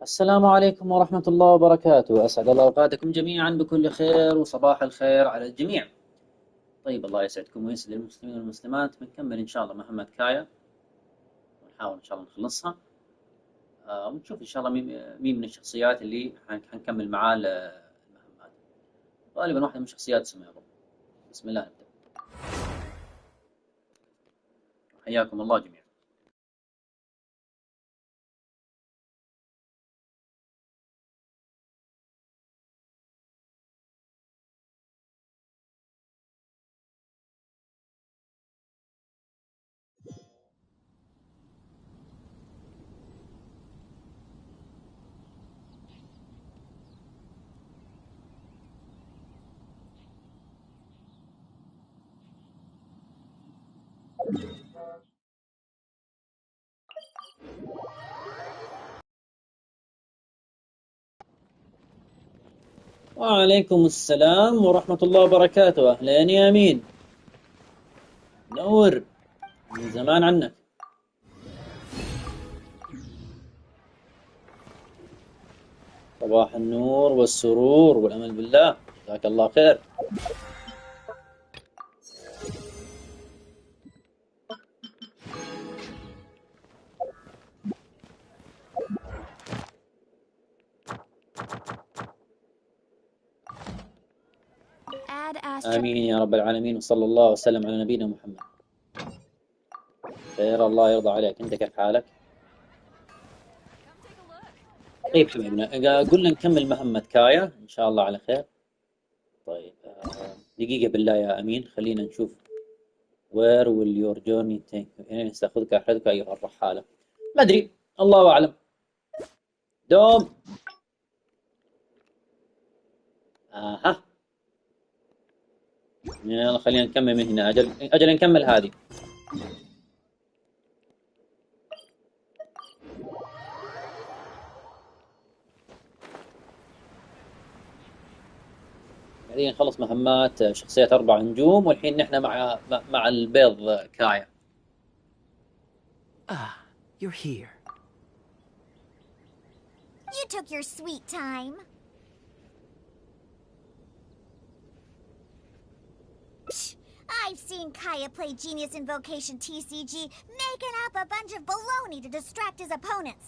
السلام عليكم ورحمة الله وبركاته، أسعد الله أوقاتكم جميعا بكل خير وصباح الخير على الجميع. طيب، الله يسعدكم ويسعد المسلمين والمسلمات. بنكمل إن شاء الله مهمة كايا ونحاول إن شاء الله نخلصها. ونشوف إن شاء الله مين من الشخصيات اللي حنكمل معاه المهمات. غالبا واحدة من الشخصيات اسمها يابا. بسم الله نبدأ. حياكم الله جميعا. وعليكم السلام ورحمة الله وبركاته. أهلين يا أمين، نور، من زمان عنك. صباح النور والسرور والأمل بالله، جزاك الله خير. آمين يا رب العالمين، وصلى الله وسلم على نبينا محمد. خير، الله يرضى عليك. أنت كيف حالك؟ طيب حبيبنا، قلنا نكمل مهمة كايا إن شاء الله على خير. طيب، دقيقة بالله يا أمين، خلينا نشوف. Where will your journey take you؟ يعني ستأخذك رحلتك أيها الرحالة. ما أدري، الله أعلم. دوم. ها، يلا خلينا نكمل من هنا. أجل نكمل هذه. بعدين نخلص مهمات شخصيات 4 نجوم، والحين نحن مع البيض كايا. You're here. You took your sweet time. Psh, I've seen Kaya play Genius Invocation TCG, making up a bunch of baloney to distract his opponents.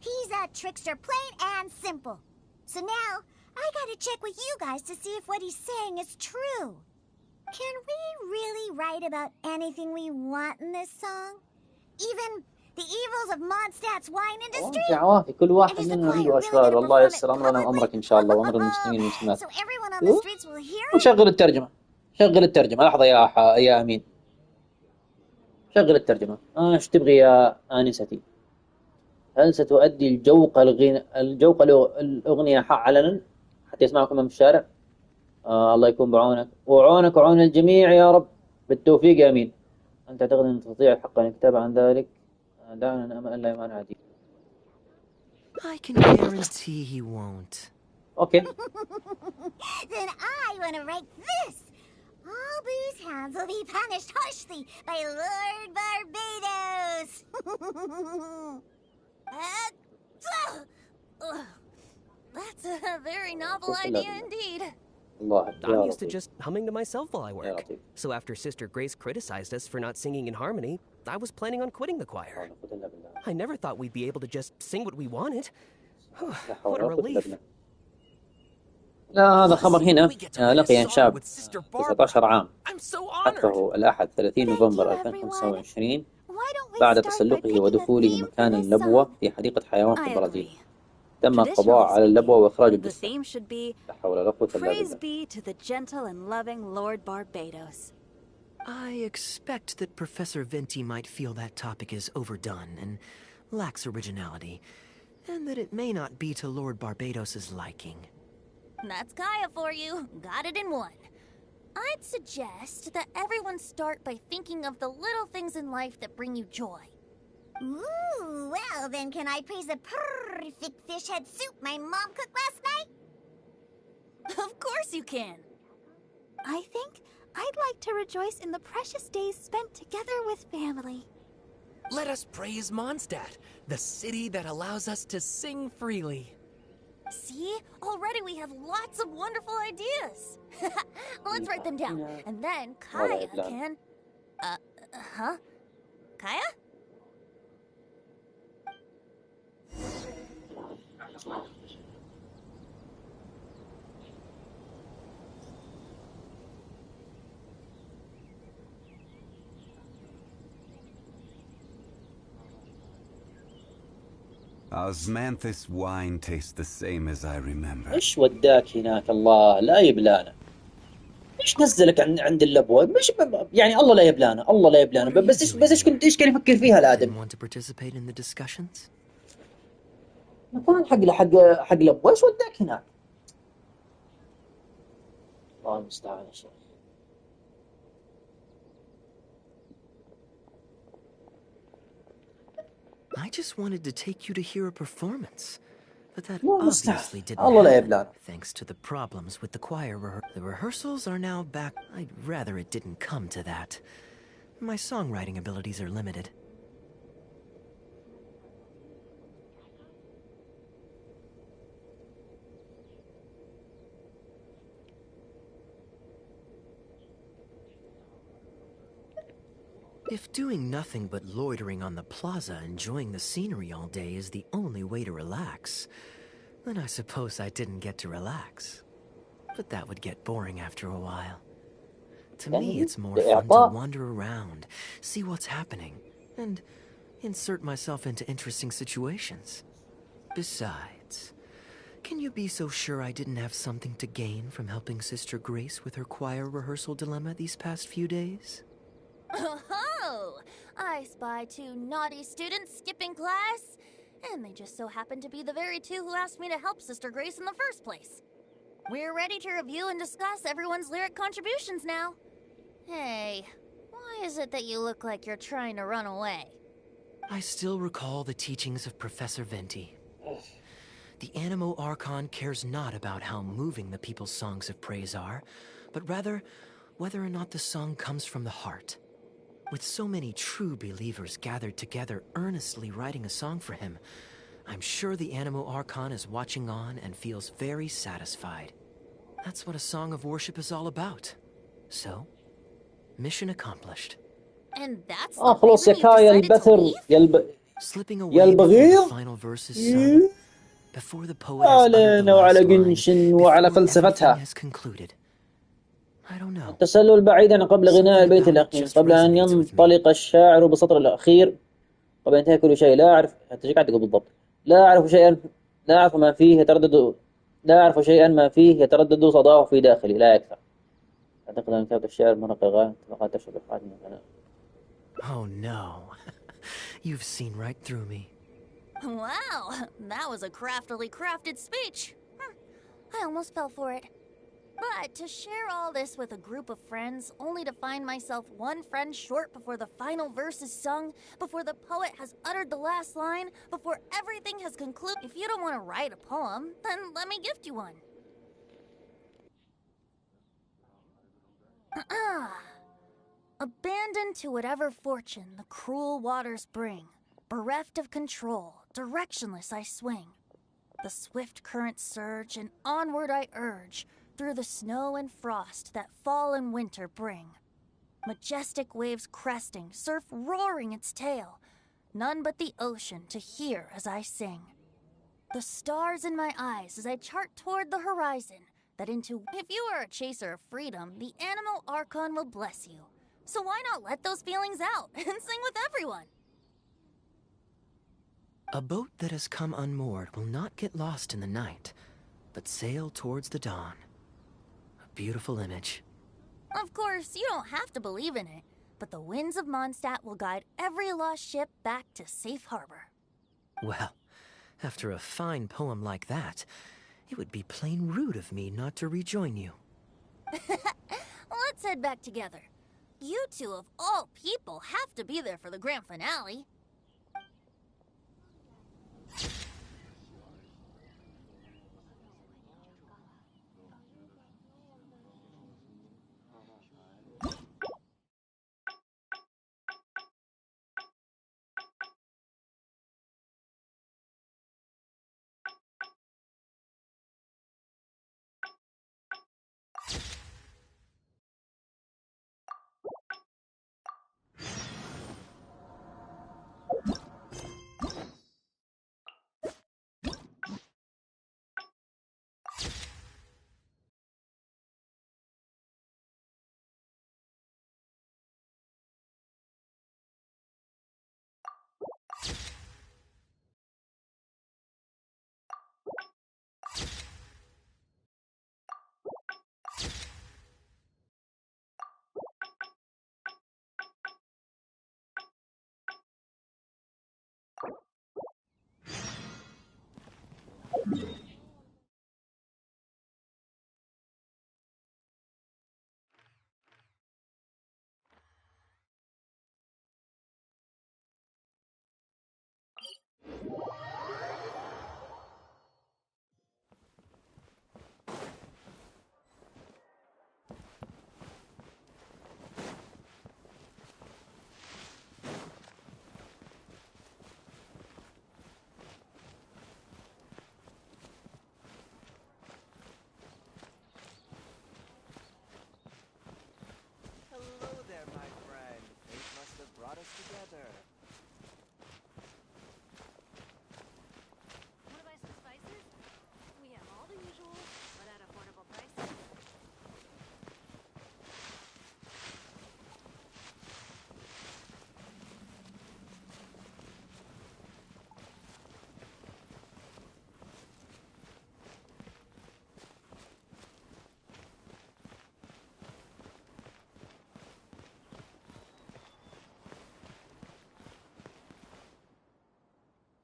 He's a trickster, plain and simple. So now, I gotta check with you guys to see if what he's saying is true. Can we really write about anything we want in this song? Even the evils of Mondstadt's wine industry? يا عوافي، كل واحد منا عنده أشغال، والله ييسر أمرنا وأمرك إن شاء الله، وأمر المسلمين والمسلمات. So everyone on the streets will hear it? وشغل الترجمة، شغل الترجمة. لحظة يا أمين، شغل الترجمة. إيش تبغي يا آنستي؟ هل ستؤدي الجوق الأغنية علنا حتى يسمعكم من الشارع؟ الله يكون بعونك وعونك وعون الجميع يا رب، بالتوفيق يا أمين. أنت تعتقد أن تستطيع حقا الكتاب عن ذلك؟ دعنا نأمل أن لا يمانع عديد. I can guarantee he won't. Okay. Then I want to write this. All booze hounds will be punished harshly by Lord Barbados. That's a very novel idea indeed. I'm used to just humming to myself while I work. So after Sister Grace criticized us for not singing in harmony, I was planning on quitting the choir. I never thought we'd be able to just sing what we wanted. What a relief. لا، هذا خبر هنا. لقي شاب 19 عام حقه الأحد 30 نوفمبر 2025 بعد تسلقه ودخوله مكان اللبوة في حديقة حيوان في البرازيل. تم القضاء على اللبوة وإخراج الجثة. لا حول ولا قوة إلا بالله. Praise be to the gentle and loving Lord Barbados. I expect that Professor Venti might feel that topic is overdone and lacks originality, and that it may not be to Lord Barbados's liking. That's Kaya for you. Got it in one. I'd suggest that everyone start by thinking of the little things in life that bring you joy. Ooh, well then can I praise the perfect fish head soup my mom cooked last night? Of course you can. I think I'd like to rejoice in the precious days spent together with family. Let us praise Mondstadt, the city that allows us to sing freely. See? Already we have lots of wonderful ideas. Let's write them down. And then Kaia can... huh? Kaia? Osmanthus wine tastes the same as I remember. ايش وداك هناك؟ الله لا يبلانا. ايش نزلك عند اللبوة؟ مش يعني الله لا يبلانا، الله لا يبلانا. بس ايش كان يفكر فيها الادم؟ Want to participate in the discussions? مكان حق لبوة، ايش وداك هناك؟ الله المستعان يا شيخ. I just wanted to take you to hear a performance, but that obviously didn't happen, thanks to the problems with the choir The rehearsals are now back. I'd rather it didn't come to that. My songwriting abilities are limited. If doing nothing but loitering on the plaza enjoying the scenery all day is the only way to relax, then I suppose I didn't get to relax. But that would get boring after a while. To me, it's more fun to wander around, see what's happening, and insert myself into interesting situations. Besides, can you be so sure I didn't have something to gain from helping Sister Grace with her choir rehearsal dilemma these past few days? Oh, I spy 2 naughty students skipping class, and they just so happen to be the very 2 who asked me to help Sister Grace in the first place. We're ready to review and discuss everyone's lyric contributions now. Hey, why is it that you look like you're trying to run away? I still recall the teachings of Professor Venti. The Animo Archon cares not about how moving the people's songs of praise are, but rather whether or not the song comes from the heart. With so many true believers gathered together earnestly writing a song for him, I'm sure the Animo Archon is watching on and feels very satisfied. That's what a song of worship is all about. So, mission accomplished. And that's خلاص يا كايا البثر Slipping away before the final verse is sung, before the poet has uttered the last line, before everything has concluded. I don't know. التسلل بعيدا قبل غناء البيت الأخير، قبل أن ينطلق الشاعر بالسطر الأخير، قبل أن ينتهي كل شيء. لا أعرف حتى ايش قاعد تقول بالضبط. لا أعرف شيئا، لا أعرف ما فيه يتردد، لا أعرف شيئا ما فيه يتردد صداه في داخلي لا أكثر. أعتقد أن كتابة الشعر مرق غاية فقد تشعر بحاجة من الغناء. Oh no. You've seen right through me. Wow, that was a craftily crafted speech. I almost fell for it. But to share all this with a group of friends, only to find myself one friend short before the final verse is sung, before the poet has uttered the last line, before everything has concluded. If you don't want to write a poem, then let me gift you one. Abandoned to whatever fortune the cruel waters bring, bereft of control, directionless I swing. The swift currents surge, and onward I urge, through the snow and frost that fall and winter bring. Majestic waves cresting, surf roaring its tail, none but the ocean to hear as I sing. The stars in my eyes as I chart toward the horizon, that into... If you are a chaser of freedom, the Animo Archon will bless you. So why not let those feelings out and sing with everyone? A boat that has come unmoored will not get lost in the night, but sail towards the dawn. A beautiful image. Of course, you don't have to believe in it, but the winds of Mondstadt will guide every lost ship back to safe harbor. Well, after a fine poem like that, it would be plain rude of me not to rejoin you. Let's head back together. You 2 of all people have to be there for the grand finale.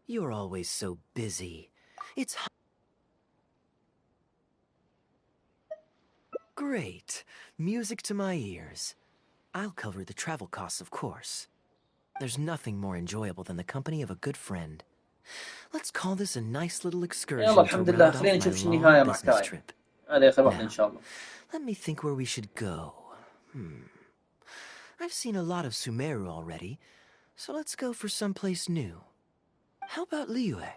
You're always so busy. It's great. Music to my ears. I'll cover the travel costs, of course. There's nothing more enjoyable than the company of a good friend. Let's call this a nice little يلا excursion to الحمد لله، round خلينا off my نشوف شو النهاية long مع business كايا. trip. هذه آخر واحدة إن Now, شاء الله. let me think where we should go. I've seen a lot of Sumeru already, so let's go for someplace new. How about Liyue?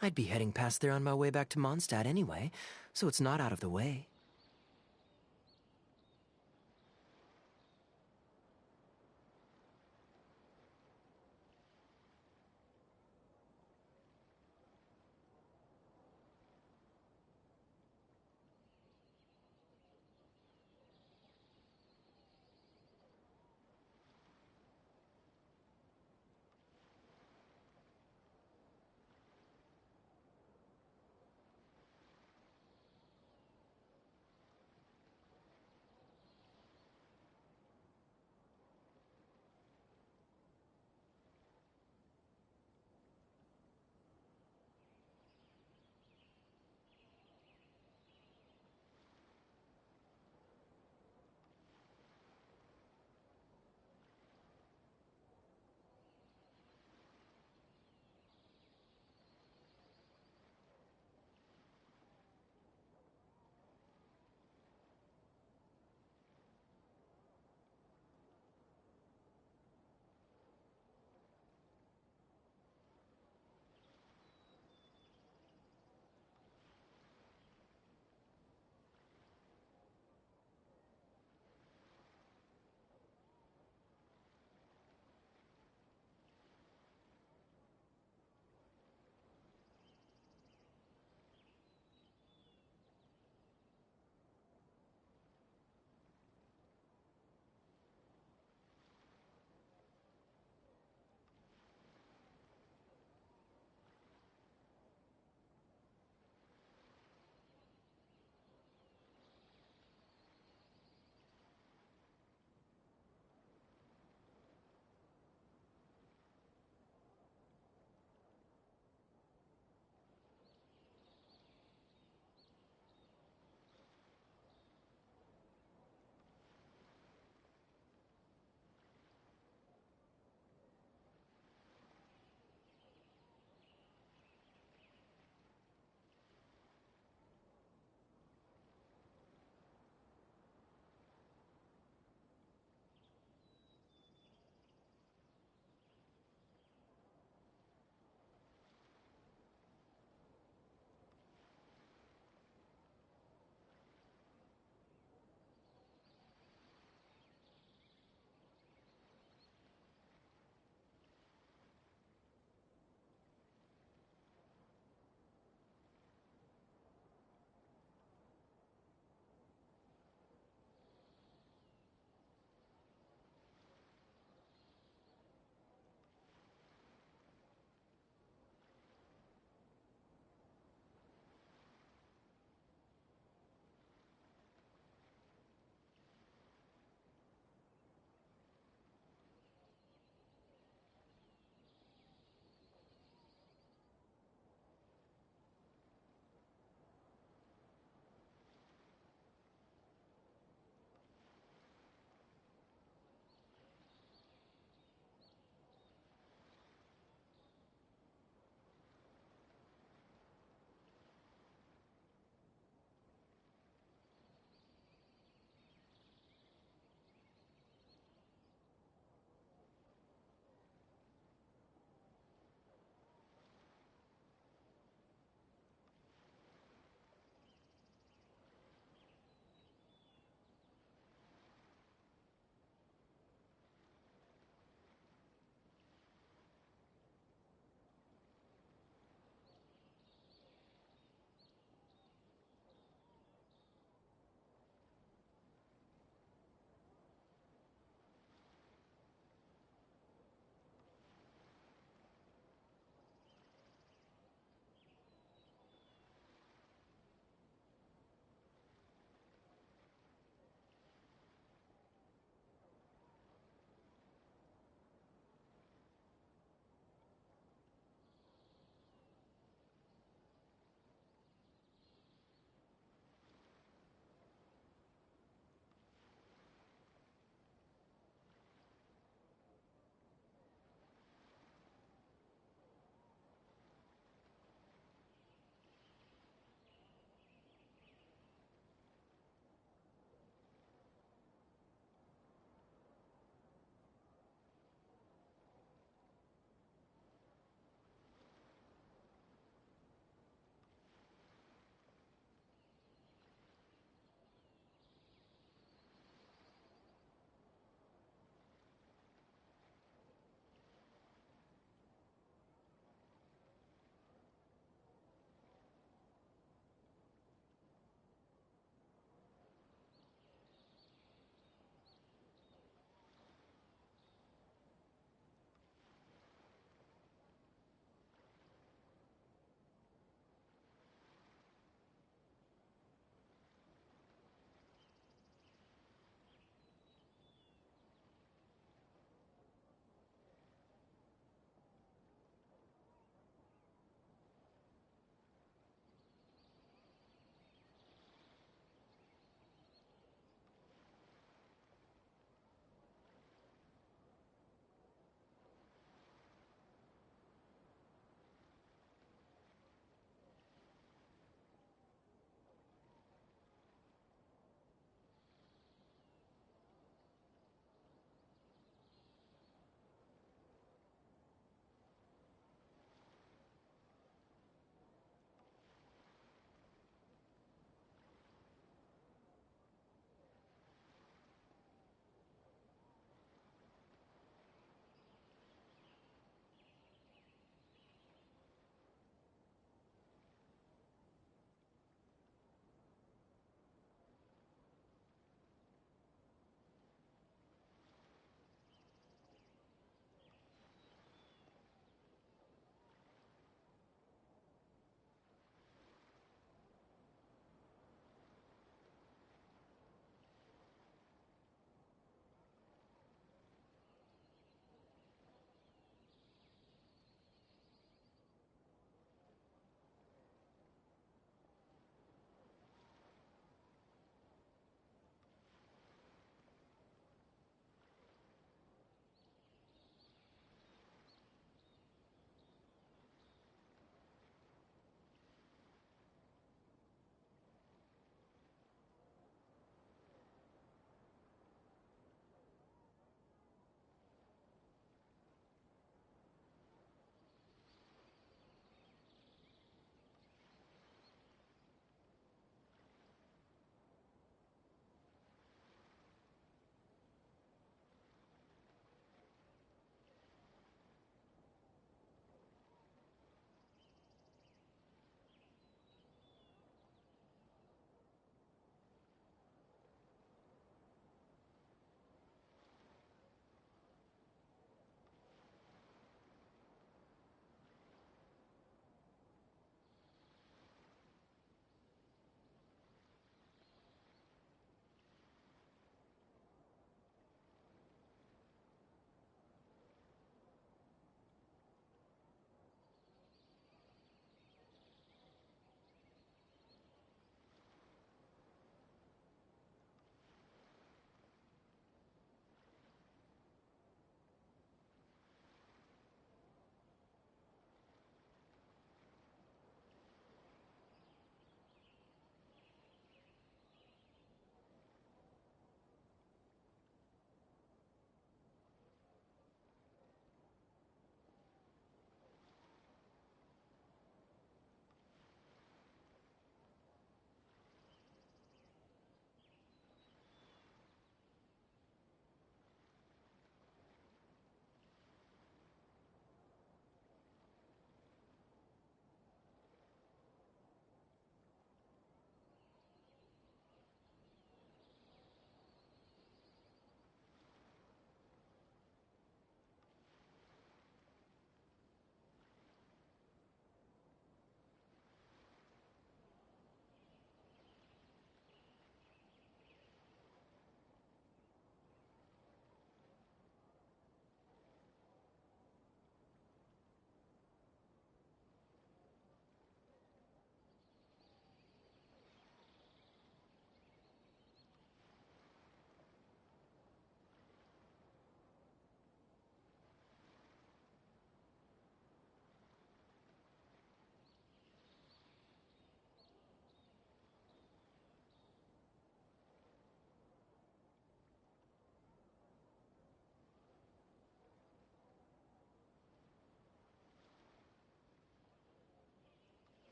I'd be heading past there on my way back to Mondstadt anyway, so it's not out of the way.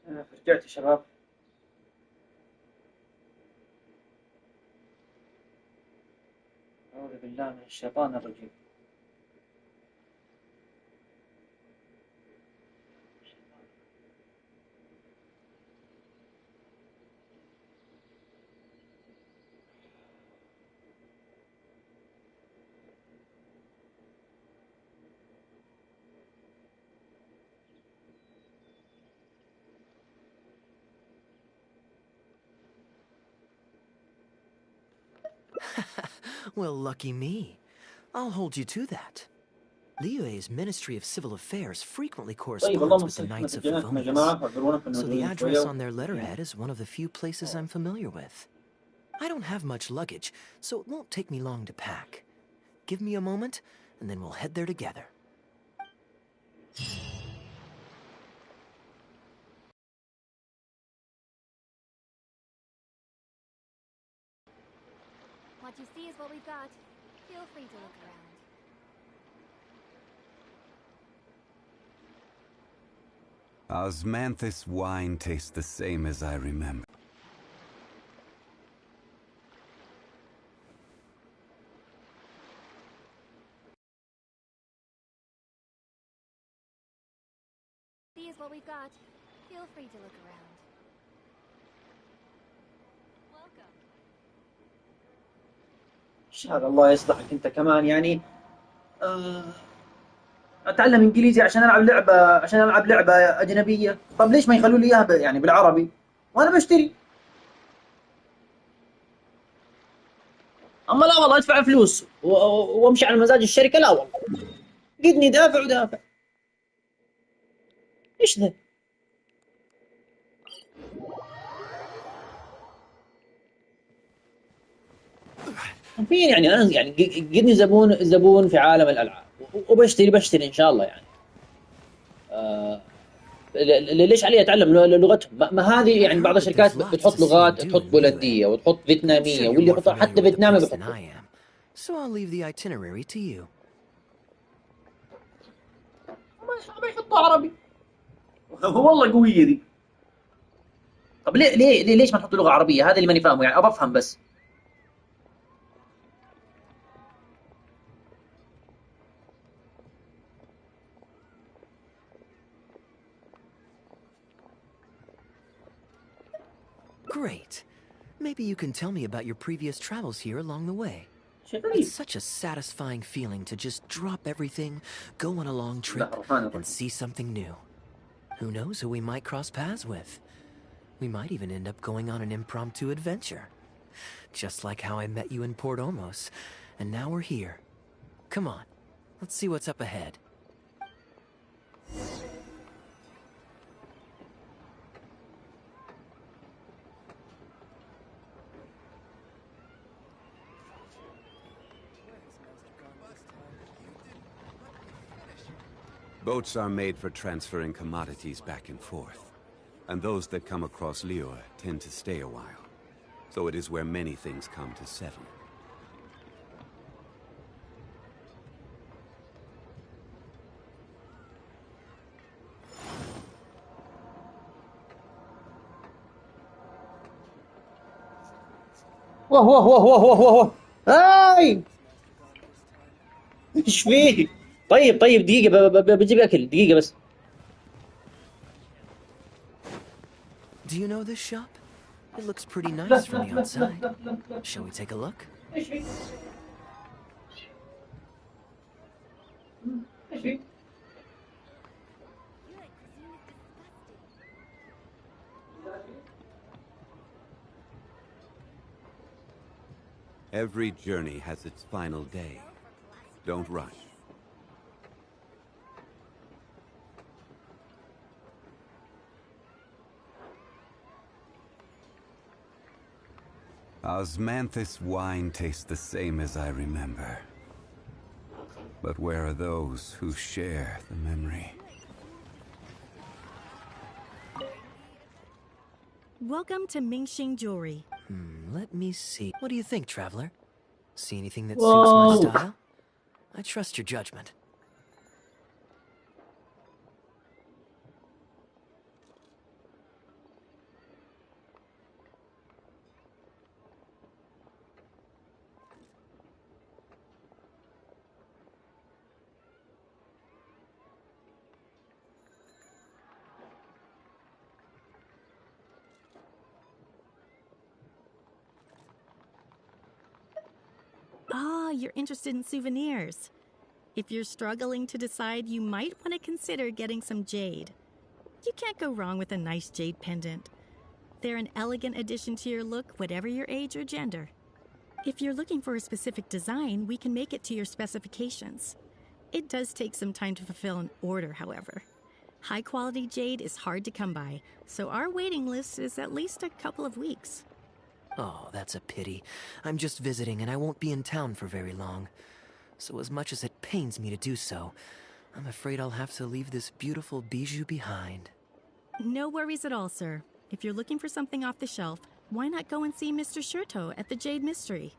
رجعت يا شباب. أعوذ بالله من الشيطان الرجيم. Well, lucky me. I'll hold you to that. Liyue's Ministry of Civil Affairs frequently طيب corresponds اللهم with the صل Knights of سجلاتكم يا جماعة، Favonius, فاعذرونا في so the المزعوجين address شوية. on their letterhead is one of the few places I'm familiar with. I don't have much luggage, so it won't take me long to pack. Give me a moment, and then we'll head there together. What you see is what we've got. Feel free to look around. Osmanthus wine tastes the same as I remember. See is what we've got. Feel free to look around. Welcome. ايش هذا؟ الله يصلحك انت كمان يعني. اتعلم انجليزي عشان العب لعبة اجنبية. طب ليش ما يخلوا لي اياها يعني بالعربي وانا بشتري؟ اما لا والله ادفع فلوس وامشي على مزاج الشركة، لا والله قدني دافع ودافع. ايش ذا؟ فين يعني انا يعني قدني زبون في عالم الالعاب وبشتري ان شاء الله يعني. ليش علي اتعلم لغتهم؟ ما هذه يعني بعض الشركات بتحط لغات، تحط بولنديه وتحط فيتناميه، واللي يحط حتى فيتنامي بيحطوا. So I'll leave the itinerary to you. ما يحطوا عربي. والله قويه دي. طب ليش ما تحطوا لغه عربيه؟ هذا اللي ماني فاهمه يعني، ابى افهم بس. Great. Maybe you can tell me about your previous travels here along the way. It's such a satisfying feeling to just drop everything, go on a long trip, and see something new. Who knows who we might cross paths with? We might even end up going on an impromptu adventure. Just like how I met you in Port Ormos, and now we're here. Come on, let's see what's up ahead. Boats are made for transferring commodities back and forth. And those that come across Liyue tend to stay a while. So it is where many things come to settle. واه واه واه واه واه واه. هاي ايش فيه؟ طيب دقيقة بجيب اكل، دقيقة بس. Do you know this shop? It looks pretty nice from the outside. Shall we take a look? ايش فيه؟ ايش فيه؟ Every journey has its final day. Don't rush. Osmanthus wine tastes the same as I remember. But where are those who share the memory? Welcome to Mingxing Jewelry. Let me see. What do you think, traveler? See anything that suits my style? I trust your judgment. you're interested in souvenirs. If you're struggling to decide, you might want to consider getting some jade. You can't go wrong with a nice jade pendant. They're an elegant addition to your look, whatever your age or gender. If you're looking for a specific design, we can make it to your specifications. It does take some time to fulfill an order, however. High-quality jade is hard to come by, so our waiting list is at least a couple of weeks. Oh, that's a pity. I'm just visiting and I won't be in town for very long. So as much as it pains me to do so, I'm afraid I'll have to leave this beautiful bijou behind. No worries at all, sir. If you're looking for something off the shelf, why not go and see Mr. Shurto at the Jade Mystery?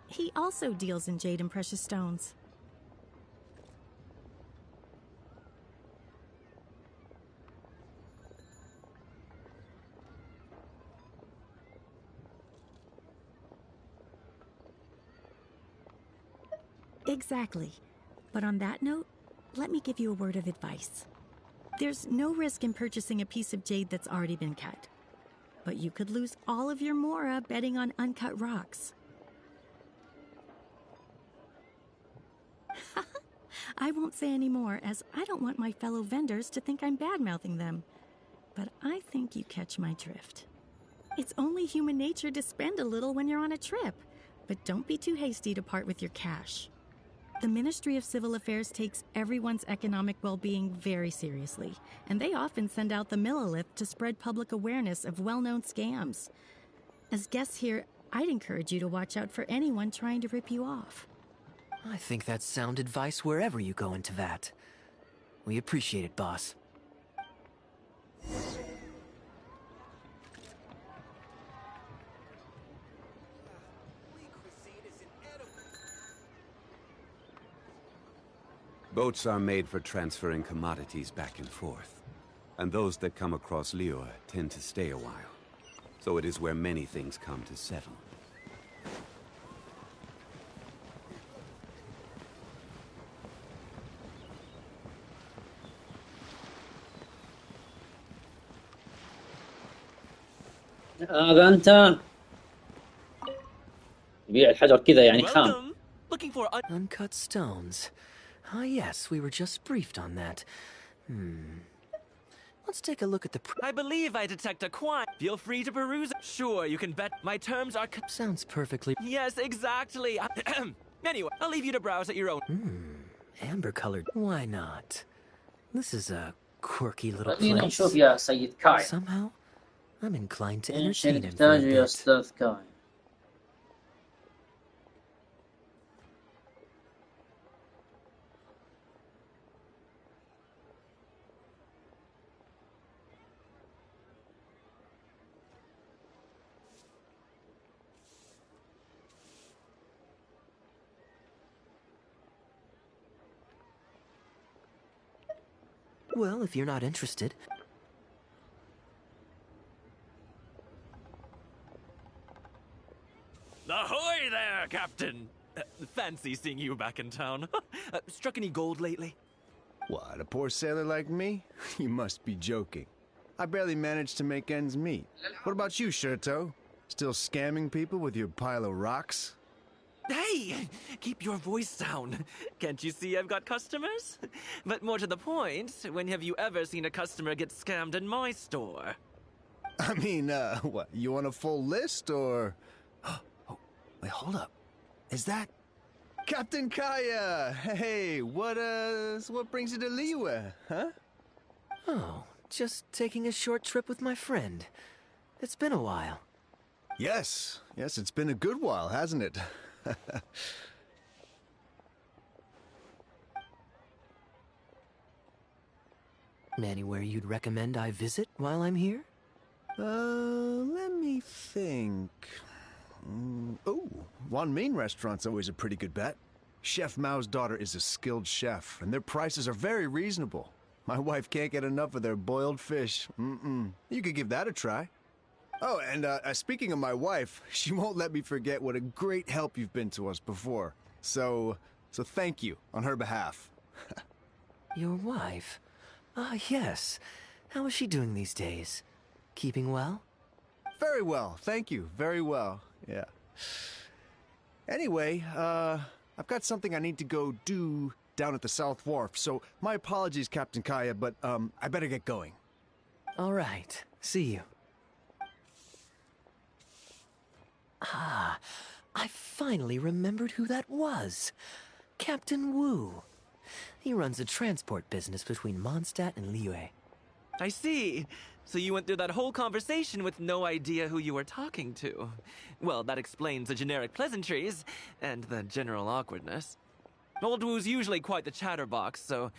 He also deals in jade and precious stones. Exactly. But on that note, let me give you a word of advice. There's no risk in purchasing a piece of jade that's already been cut. But you could lose all of your mora betting on uncut rocks. I won't say any more, as I don't want my fellow vendors to think I'm bad-mouthing them. But I think you catch my drift. It's only human nature to spend a little when you're on a trip, but don't be too hasty to part with your cash. The Ministry of Civil Affairs takes everyone's economic well-being very seriously, and they often send out the Millilith to spread public awareness of well-known scams. As guests here, I'd encourage you to watch out for anyone trying to rip you off. I think that's sound advice wherever you go into that. We appreciate it, boss. Boats are made for transferring commodities back and forth. And those that come across Liyue tend to stay a while. So it is where many things come to settle. هذا أنت يبيع الحجر كذا يعني خام. Looking for uncut stones. Ah, yes, we were just briefed on that. Let's take a look at the... I believe I detect a quine. Feel free to peruse. Sure, you can bet my terms are... Sounds perfectly... Yes, exactly. Anyway, I'll leave you to browse at your own. Amber-colored. Why not? This is a quirky little خلينا place. نشوف يا سيد كايا. Somehow, I'm inclined to إيش entertain him for a نحتاجه يا bit. أستاذ كايا؟ Well, if you're not interested... Ahoy there, Captain! Fancy seeing you back in town. Struck any gold lately? What, a poor sailor like me? You must be joking. I barely managed to make ends meet. What about you, Shurto? Still scamming people with your pile of rocks? Hey! Keep your voice down. Can't you see I've got customers? But more to the point, when have you ever seen a customer get scammed in my store? I mean, what, you want a full list, or... Oh, wait, hold up. Is that... Captain Kaia! Hey, what brings you to Liyue, huh? Oh, just taking a short trip with my friend. It's been a while. Yes, it's been a good while, hasn't it? Anywhere you'd recommend I visit while I'm here? Let me think. Oh, Wan Min restaurant's always a pretty good bet. Chef Mao's daughter is a skilled chef, and their prices are very reasonable. My wife can't get enough of their boiled fish. You could give that a try. Oh, and speaking of my wife, she won't let me forget what a great help you've been to us before. So thank you on her behalf. Your wife? Ah, yes. How is she doing these days? Keeping well? Very well, thank you. Very well, yeah. Anyway, I I've got something I need to go do down at the South Wharf, so my apologies, Captain Kaia, but I better get going. All right. See you. Ah, I finally remembered who that was. Captain Wu. He runs a transport business between Mondstadt and Liyue. I see. So you went through that whole conversation with no idea who you were talking to. Well, that explains the generic pleasantries and the general awkwardness. Old Wu's usually quite the chatterbox, so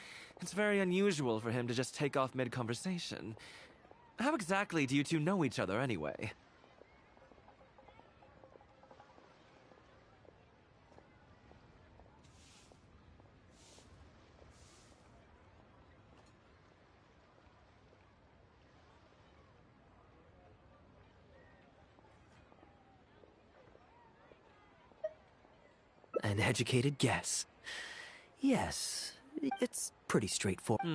it's very unusual for him to just take off mid-conversation. How exactly do you two know each other anyway? An educated guess. Yes, it's pretty straightforward.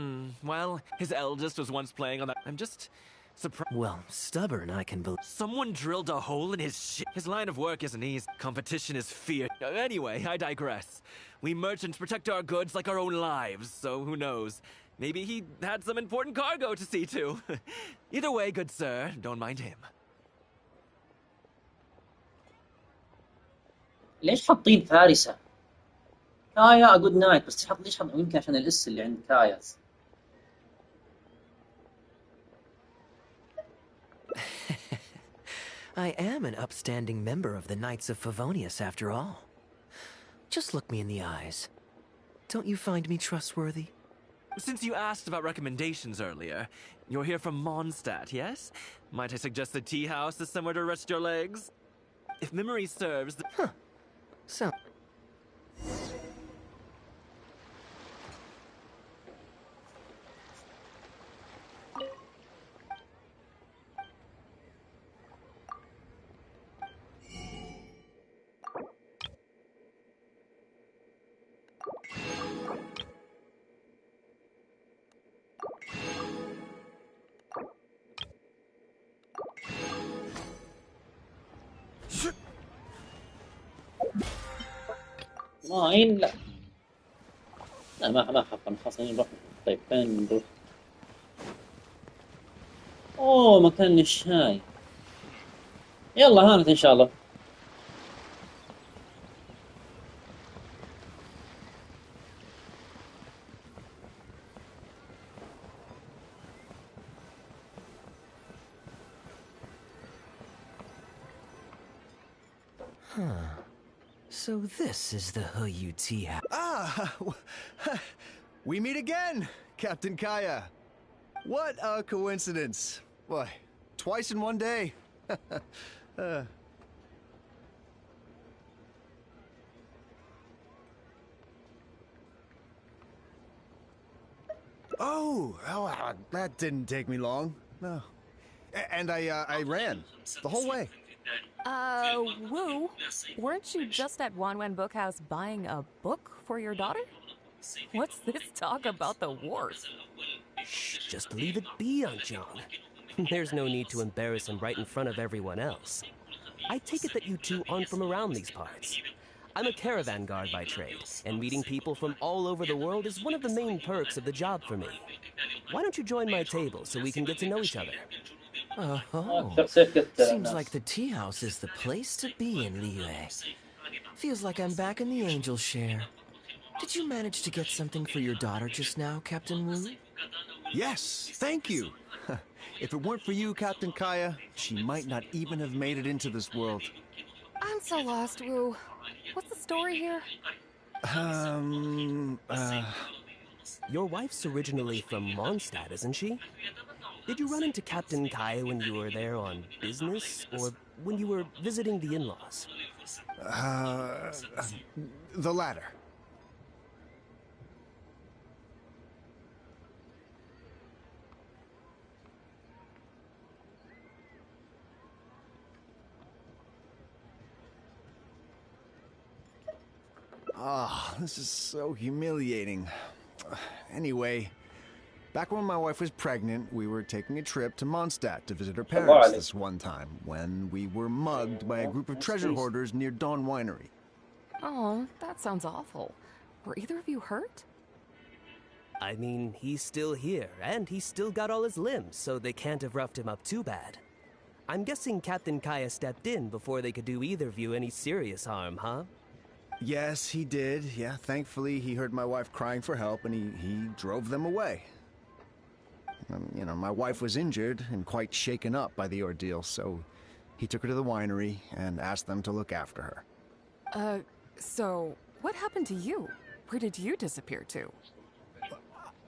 Well, his eldest was once playing on that. I'm just surprised. Well, stubborn, I can believe. Someone drilled a hole in his shit. His line of work isn't easy. Competition is fear. Anyway, I digress. We merchants protect our goods like our own lives, so who knows? Maybe he had some important cargo to see to. Either way, good sir, don't mind him. ليش حاطين فارسة؟ كايا جود نايت بس ليش حط يمكن عشان الاس اللي عند كايا. I am an upstanding member of the Knights of Favonius after all. Just look me in the eyes. Don't you find me trustworthy? Since you asked about recommendations earlier, you're here from Mondstadt, yes? Might I suggest the tea house is somewhere to rest your legs? If memory serves... Huh. So... ماين لا لا ما حقا خلاص نروح. طيب فين نروح؟ اوه مكان الشاي. يلا هانت ان شاء الله. So this is the Huyu tea house. Ah! We meet again, Captain Kaia. What a coincidence. Why, twice in one day. Oh, that didn't take me long. No. And I ran the whole way. Wu, weren't you just at Wanwen Bookhouse buying a book for your daughter? What's this talk about the wars? Shh, just leave it be, Aunt John. There's no need to embarrass him right in front of everyone else. I take it that you two aren't from around these parts. I'm a caravan guard by trade, and meeting people from all over the world is one of the main perks of the job for me. Why don't you join my table so we can get to know each other? Oh, seems like the tea house is the place to be in Liyue. Feels like I'm back in the angel share. Did you manage to get something for your daughter just now, Captain Wu? Yes, thank you. If it weren't for you, Captain Kaia, she might not even have made it into this world. I'm so lost, Wu. What's the story here? Your wife's originally from Mondstadt, isn't she? Did you run into Captain Kaia when you were there on business, or when you were visiting the in-laws? The latter. Ah, this is so humiliating. Anyway, back when my wife was pregnant, we were taking a trip to Mondstadt to visit her parents this one time when we were mugged by a group of treasure hoarders near Dawn Winery. Oh, that sounds awful. Were either of you hurt? I mean, he's still here, and he's still got all his limbs, so they can't have roughed him up too bad. I'm guessing Captain Kaya stepped in before they could do either of you any serious harm, huh? Yes, he did. Yeah, thankfully he heard my wife crying for help and he drove them away. You know, my wife was injured and quite shaken up by the ordeal, so he took her to the winery and asked them to look after her. So what happened to you? Where did you disappear to?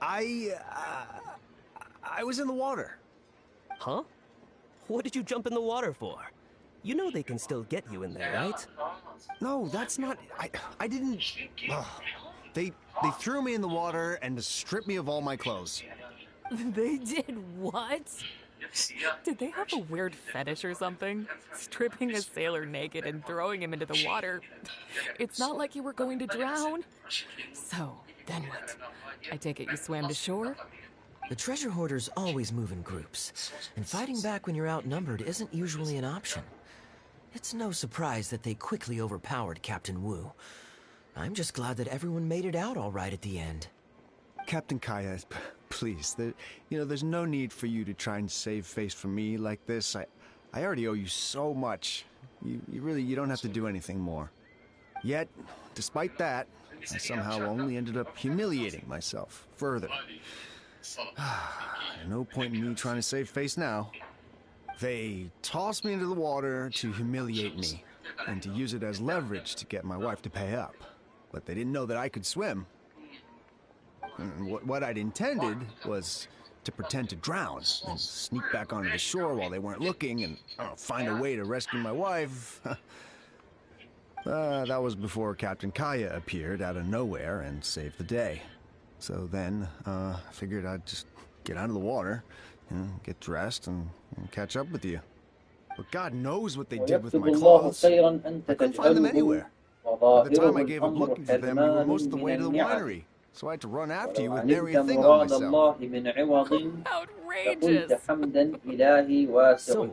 I was in the water. Huh? What did you jump in the water for? You know they can still get you in there, right? No, that's not... I didn't... They threw me in the water and stripped me of all my clothes. They did what? Did they have a weird fetish or something? Stripping a sailor naked and throwing him into the water. It's not like you were going to drown. So, then what? I take it you swam to shore? The treasure hoarders always move in groups, and fighting back when you're outnumbered isn't usually an option. It's no surprise that they quickly overpowered Captain Wu. I'm just glad that everyone made it out all right at the end. Captain Kaya, please, there's no need for you to try and save face from me like this. I already owe you so much. You don't have to do anything more. Yet, despite that, I somehow only ended up humiliating myself further. No point in me trying to save face now. They tossed me into the water to humiliate me, and to use it as leverage to get my wife to pay up. But they didn't know that I could swim. And what I'd intended was to pretend to drown, and sneak back onto the shore while they weren't looking, and find a way to rescue my wife. That was before Captain Kaya appeared out of nowhere and saved the day. So then, I figured I'd just get out of the water, get dressed, and catch up with you. But God knows what they did with my clothes. I couldn't find them anywhere. By the time I gave up looking for them, we were most of the way to the winery. So I had to run after you with nary a thing on myself. Outrageous! So,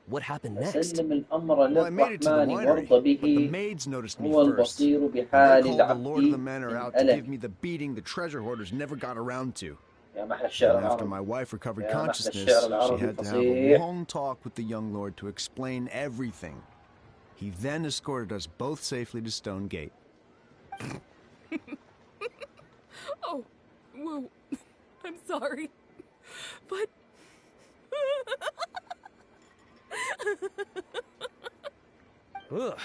what happened next? Well, I made it to the winery, but the maids noticed me first. And they called the Lord of the Manor out to give me the beating the treasure hoarders never got around to. And after my wife recovered consciousness, she had to have a long talk with the young lord to explain everything. He then escorted us both safely to Stone Gate. Oh, whoa. I'm sorry. But... Ugh,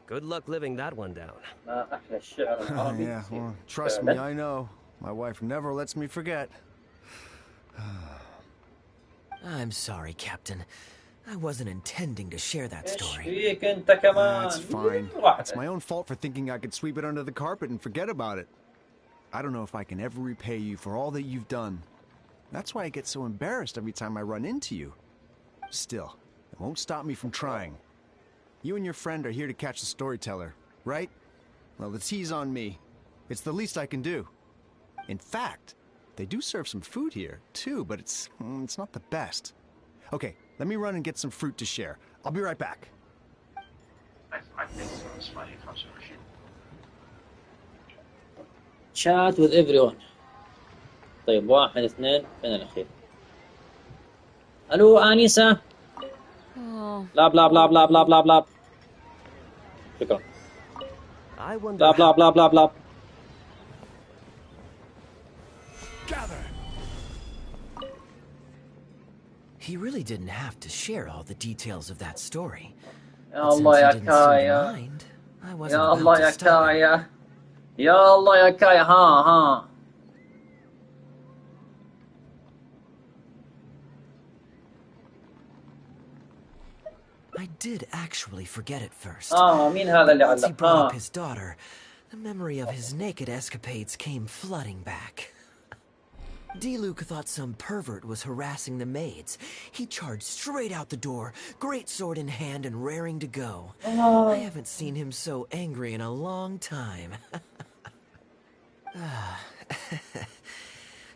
good luck living that one down. Yeah, well, trust me, I know. My wife never lets me forget. I'm sorry, Captain. I wasn't intending to share that story. That's fine. It's my own fault for thinking I could sweep it under the carpet and forget about it. I don't know if I can ever repay you for all that you've done. That's why I get so embarrassed every time I run into you. Still, it won't stop me from trying. You and your friend are here to catch the storyteller, right? Well, the tea's on me. It's the least I can do. In fact, they do serve some food here, too, but it's not the best. Okay, let me run and get some fruit to share. I'll be right back. Chat with everyone. طيب 1 2 فين الأخير؟ ألو آنسة. بلا بلا بلا بلا بلا بلا بلا. شكرا. بلا بلا بلا بلا بلا. He really didn't have to share all the details of that story. يا الله يا كايا. يا الله يا كايا. يا الله يا كايا. ها. I did actually forget at first. مين هذا اللي Once he علق؟ brought up his daughter, the memory of his naked escapades came flooding back. D-Luke thought some pervert was harassing the maids. He charged straight out the door, great sword in hand and raring to go. I haven't seen him so angry in a long time.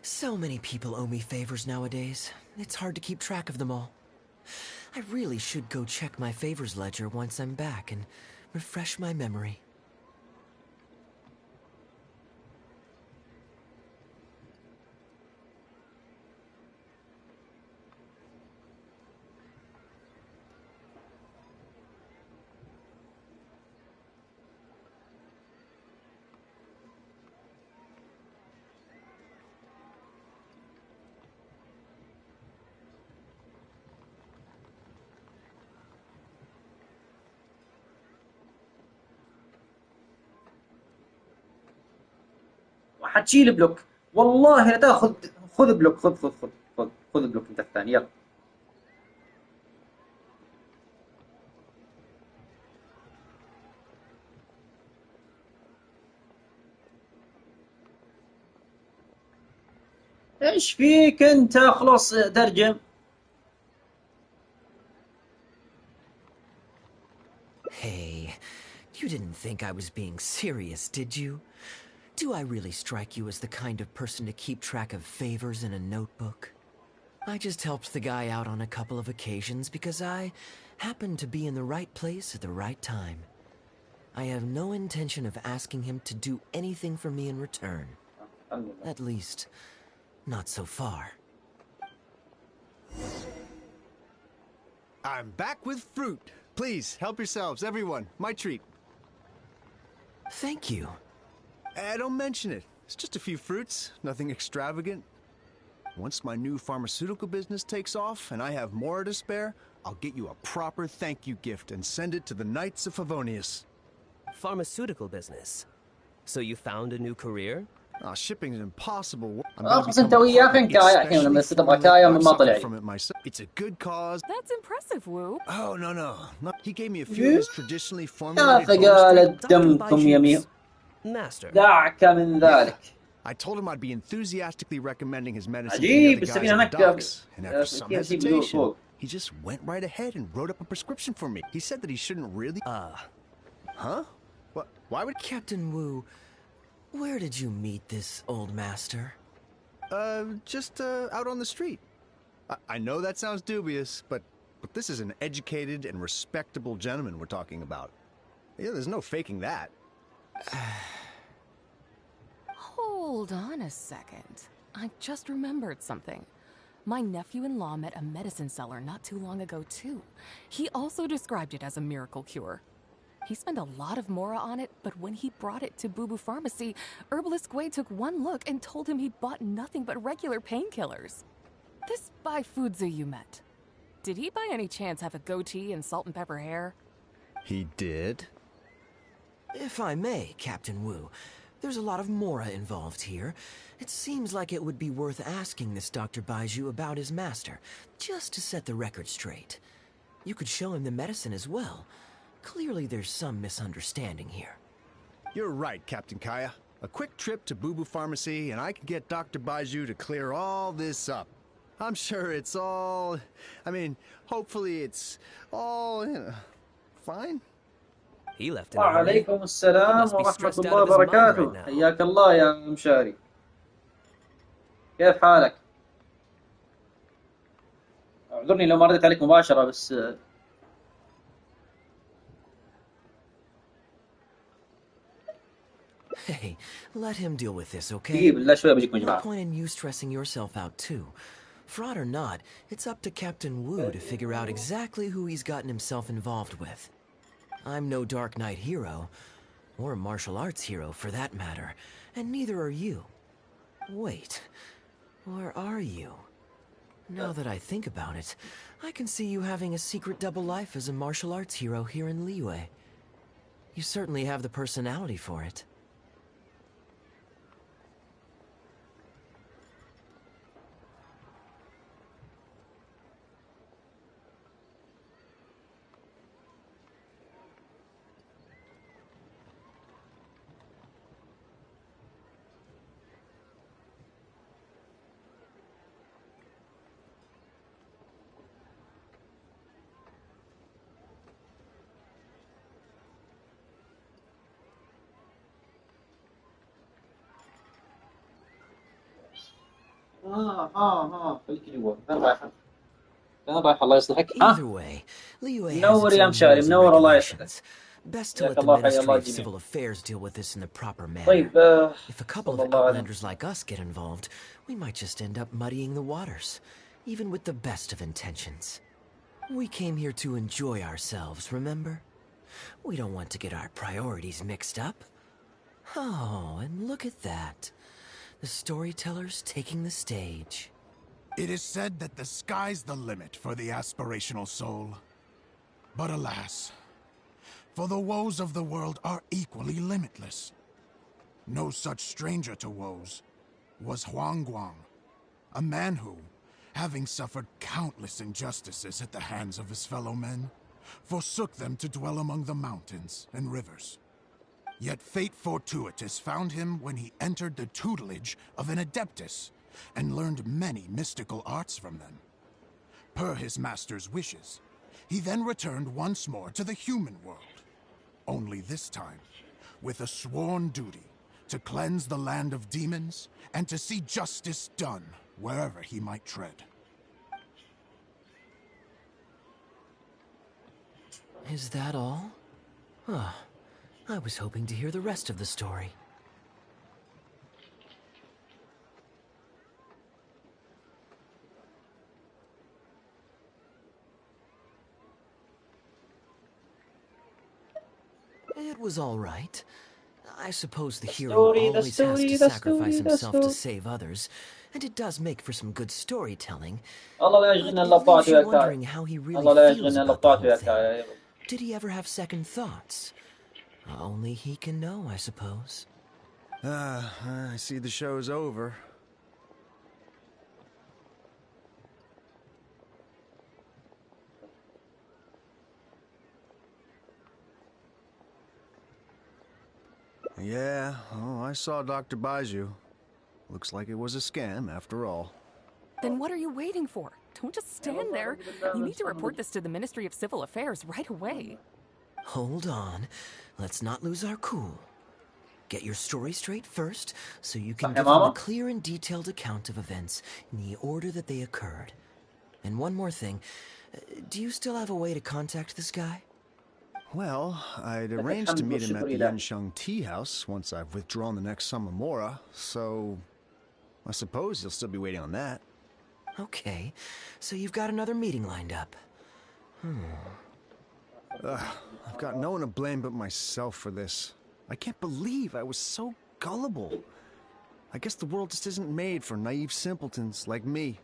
So many people owe me favors nowadays. It's hard to keep track of them all. I really should go check my favors ledger once I'm back and refresh my memory. حتشيل بلوك، والله لا تاخذ. خذ بلوك، خذ بلوك انت الثاني، يلا. ايش فيك انت؟ خلاص ترجم. Hey, you didn't think I was being serious, did you? Do I really strike you as the kind of person to keep track of favors in a notebook? I just helped the guy out on a couple of occasions because I happened to be in the right place at the right time. I have no intention of asking him to do anything for me in return. At least, not so far. I'm back with fruit. Please, help yourselves, everyone. My treat. Thank you. Don't mention it. It's just a few fruits, nothing extravagant. Once my new pharmaceutical business takes off and I have more to spare, I'll get you a proper thank you gift and send it to the Knights of Favonius. Pharmaceutical business. So you found a new career? Shipping is impossible. خلاص انت وياه فين كايا الحين لما تبغى كايا ما طلع لي. It's a good cause. That's impressive, Wu. Oh, no. He gave me a few of his traditionally يا formulated ثقالة دمكم يا ميو. Master. دعك من ذلك. I told him I'd be enthusiastically recommending his medicine عجيب to the other guys السفينة at the هناك. docks. And after some hesitation, he just went right ahead and wrote up a prescription for me. He said that he shouldn't really... Huh? What? Why would... Captain Wu, where did you meet this old master? Just out on the street. I know that sounds dubious, but this is an educated and respectable gentleman we're talking about. Yeah, there's no faking that. Hold on a second. I just remembered something. My nephew-in-law met a medicine seller not too long ago, too. He also described it as a miracle cure. He spent a lot of mora on it, but when he brought it to Boo Boo Pharmacy, Herbalist Gwei took one look and told him he'd bought nothing but regular painkillers. This Bai Fuzi you met, did he by any chance have a goatee and salt and pepper hair? He did? If I may, Captain Wu, there's a lot of mora involved here. It seems like it would be worth asking this Dr. Baiju about his master, just to set the record straight. You could show him the medicine as well. Clearly there's some misunderstanding here. You're right, Captain Kaya. A quick trip to Boo Boo Pharmacy and I can get Dr. Baiju to clear all this up. I'm sure it's all... I mean, hopefully it's all, fine. He left in a hurry. وعليكم السلام ورحمة الله وبركاته. حياك الله يا مشاري. كيف حالك؟ اعذرني لو ما رديت عليك مباشرة بس Hey, let him deal with this, okay? No point in you stressing yourself out, too. Fraud or not, it's up to Captain Wu to figure out exactly who he's gotten himself involved with. I'm no Dark Knight hero, or a martial arts hero for that matter, and neither are you. Wait, or are you? Now that I think about it, I can see you having a secret double life as a martial arts hero here in Liyue. You certainly have the personality for it. خليك جوا. وين رايح الله يصلحك؟ Either way, Liyue has منور its يا own مشاري، rules and منور الله يسعدك. regulations. Best to let حياك the الله حيا Ministry الله of الجميع. Civil Affairs deal with this in the proper manner. طيب If a couple of صلى الله عليه. outlanders like us get involved, we might just end up muddying the waters, even with the best of intentions. We came here to enjoy ourselves, remember? We don't want to get our priorities mixed up. Oh, and look at that. The storyteller's taking the stage. It is said that the sky's the limit for the aspirational soul. But alas, for the woes of the world are equally limitless. No such stranger to woes was Huang Guang, a man who, having suffered countless injustices at the hands of his fellow men, forsook them to dwell among the mountains and rivers. Yet fate fortuitous found him when he entered the tutelage of an adeptus and learned many mystical arts from them. Per his master's wishes, he then returned once more to the human world, only this time with a sworn duty to cleanse the land of demons and to see justice done wherever he might tread. Is that all? Huh. I was hoping to hear the rest of the story. It was all right. I suppose the hero always has to sacrifice himself to save others, and it does make for some good storytelling. الله لا But يشغلنا it الا بطاعته leaves you يا كايا. wondering how he really الله لا feels يشغلنا الا about the بطاعته whole يا thing. كايا. Did he ever have second thoughts? Only he can know, I suppose. I see the show's over. Yeah, oh, I saw Dr. Baiju. Looks like it was a scam after all. Then what are you waiting for? Don't just stand there. You need to report this to the Ministry of Civil Affairs right away. Hold on. Let's not lose our cool. Get your story straight first, so you can give them a clear and detailed account of events in the order that they occurred. And one more thing. Do you still have a way to contact this guy? Well, I'd arranged to meet him at the Yensheng Tea House once I've withdrawn the next Samamora, so I suppose he'll still be waiting on that. Okay, so you've got another meeting lined up. I've got no one to blame but myself for this. I can't believe I was so gullible. I guess the world just isn't made for naive simpletons like me.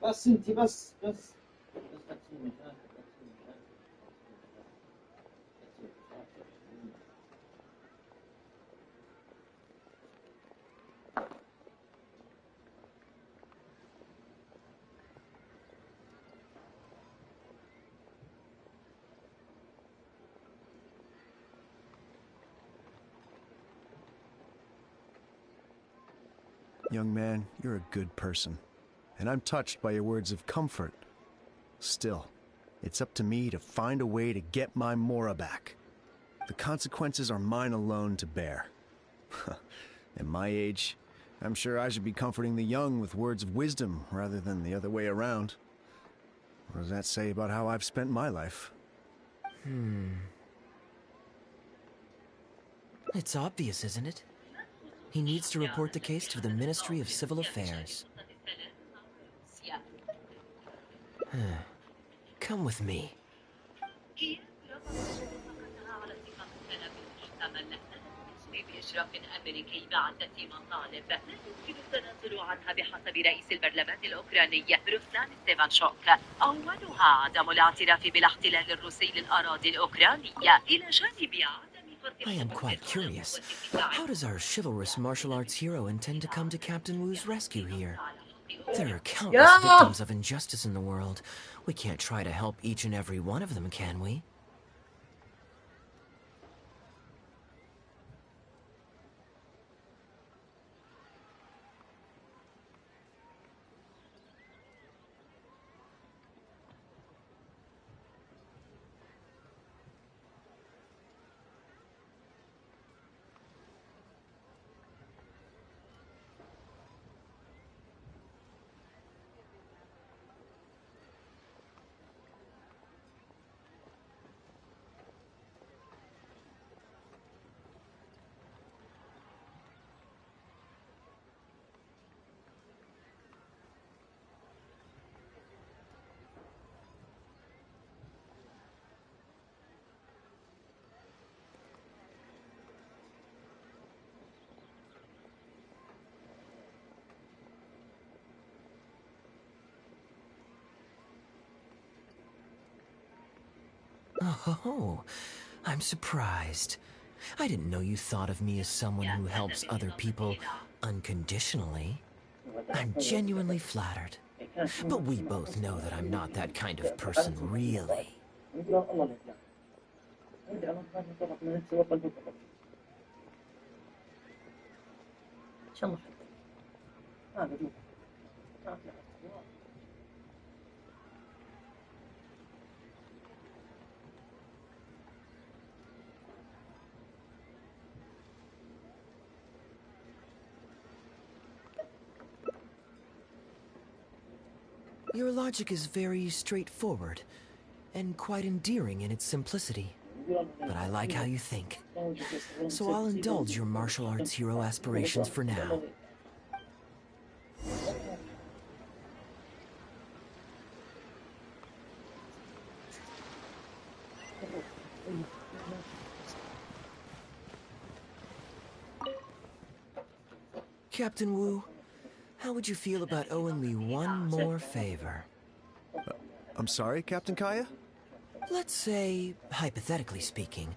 بس انت بس Young man, you're a good person, and I'm touched by your words of comfort. Still, it's up to me to find a way to get my Mora back. The consequences are mine alone to bear. At my age, I'm sure I should be comforting the young with words of wisdom rather than the other way around. What does that say about how I've spent my life? It's obvious, isn't it? He needs to report the case to the Ministry of Civil Affairs. Come with me. أمل بإشراف أمريكي بعدة مطالب لا يمكن التنازل عنها بحسب رئيس البرلمان الأوكراني روسلان ستيفانشوك. أولها عدم الاعتراف بالاحتلال الروسي للأراضي الأوكرانية إلى جانب عدم فرض. I am quite curious. How does our chivalrous martial arts hero intend to come to Captain Wu's rescue here? There are countless victims of injustice in the world. We can't try to help each and every one of them, can we? Oh, I'm surprised. I didn't know you thought of me as someone who helps other people unconditionally. I'm genuinely flattered. But we both know that I'm not that kind of person, really. Your logic is very straightforward, and quite endearing in its simplicity. But I like how you think. So I'll indulge your martial arts hero aspirations for now. Captain Wu, how would you feel about owing me one more favor? I'm sorry, Captain Kaia? Let's say, hypothetically speaking,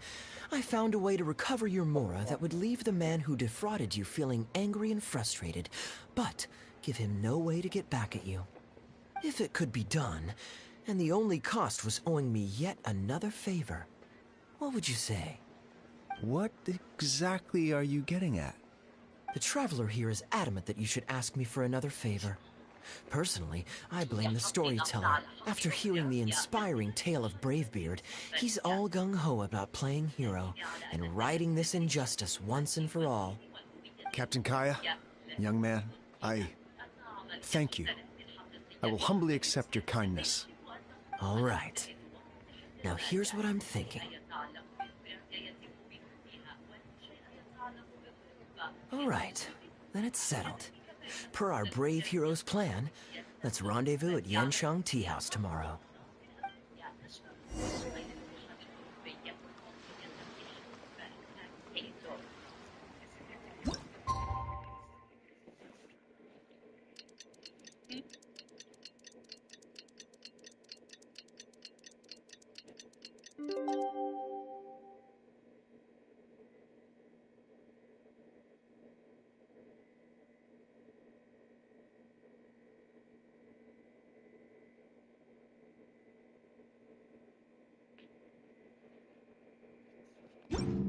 I found a way to recover your Mora that would leave the man who defrauded you feeling angry and frustrated, but give him no way to get back at you. If it could be done, and the only cost was owing me yet another favor, what would you say? What exactly are you getting at? The Traveler here is adamant that you should ask me for another favor. Personally, I blame the storyteller. After hearing the inspiring tale of Bravebeard, he's all gung-ho about playing hero and righting this injustice once and for all. Captain Kaia, young man, I thank you. I will humbly accept your kindness. All right. Now here's what I'm thinking. All right, then it's settled. Per our brave hero's plan, let's rendezvous at Yanshang Tea House tomorrow.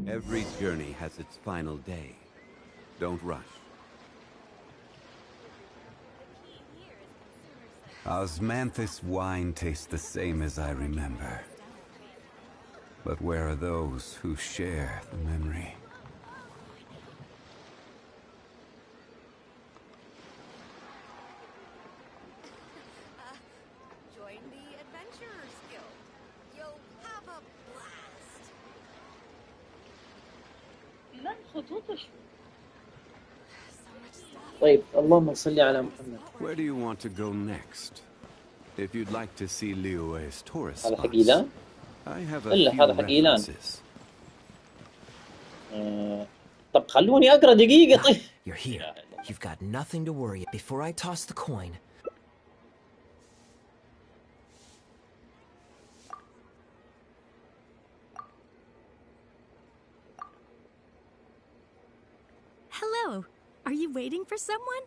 Every journey has its final day. Don't rush. Osmanthus wine tastes the same as I remember. But where are those who share the memory? Join the Adventurers Guild. You'll have a blast. طيب اللهم صل على محمد. Where do you want to go next? If you'd like to see Liyue's tourist هذا spots, حق إيلان؟ I have a إلا few هذا حق إيلان. references. طب خلوني اقرا دقيقة. طيب You're here. You've got nothing to worry before I toss the coin. Hello. Are you waiting for someone?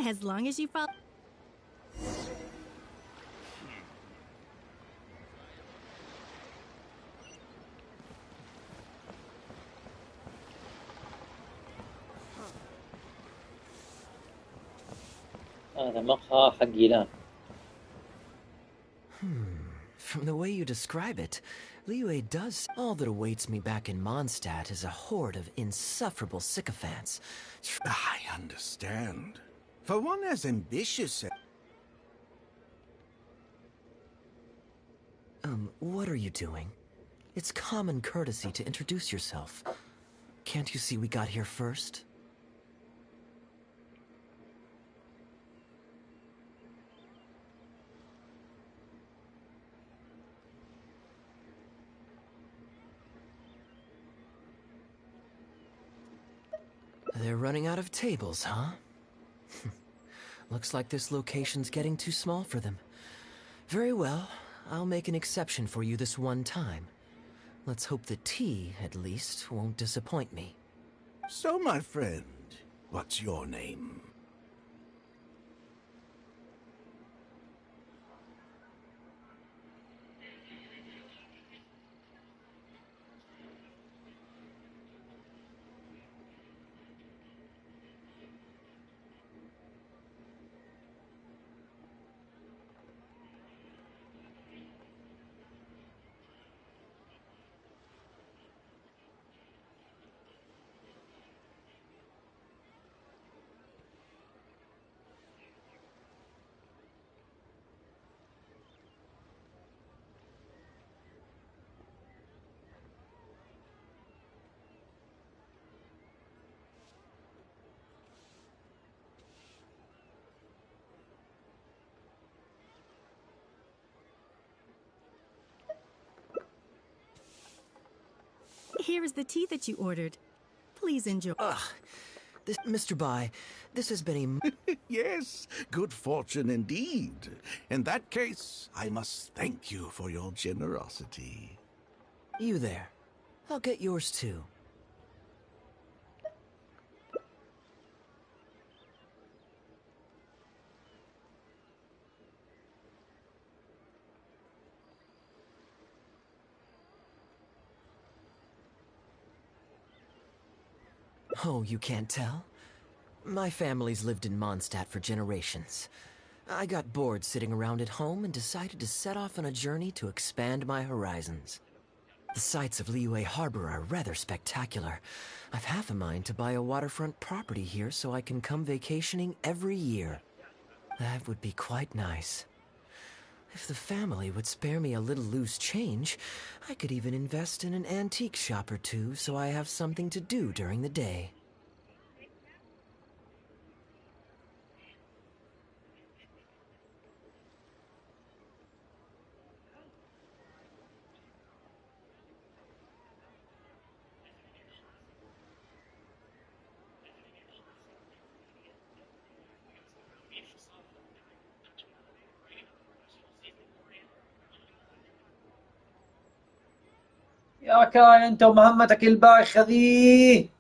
As long as you follow. هذا مقهى حق يلان. From the way you describe it, Liyue does. All that awaits me back in Mondstadt is a horde of insufferable sycophants. I understand. For one as ambitious as... What are you doing? It's common courtesy to introduce yourself. Can't you see we got here first? They're running out of tables, huh? Looks like this location's getting too small for them. Very well, I'll make an exception for you this one time. Let's hope the tea, at least, won't disappoint me. So, my friend, what's your name? Here is the tea that you ordered. Please enjoy. Mr. Bai, this has been a... Yes, good fortune indeed. In that case, I must thank you for your generosity. You there. I'll get yours too. Oh, you can't tell? My family's lived in Mondstadt for generations. I got bored sitting around at home and decided to set off on a journey to expand my horizons. The sights of Liyue Harbor are rather spectacular. I've half a mind to buy a waterfront property here so I can come vacationing every year. That would be quite nice. If the family would spare me a little loose change, I could even invest in an antique shop or two so I have something to do during the day. يا كايا انت ومهمتك البايخة ذي.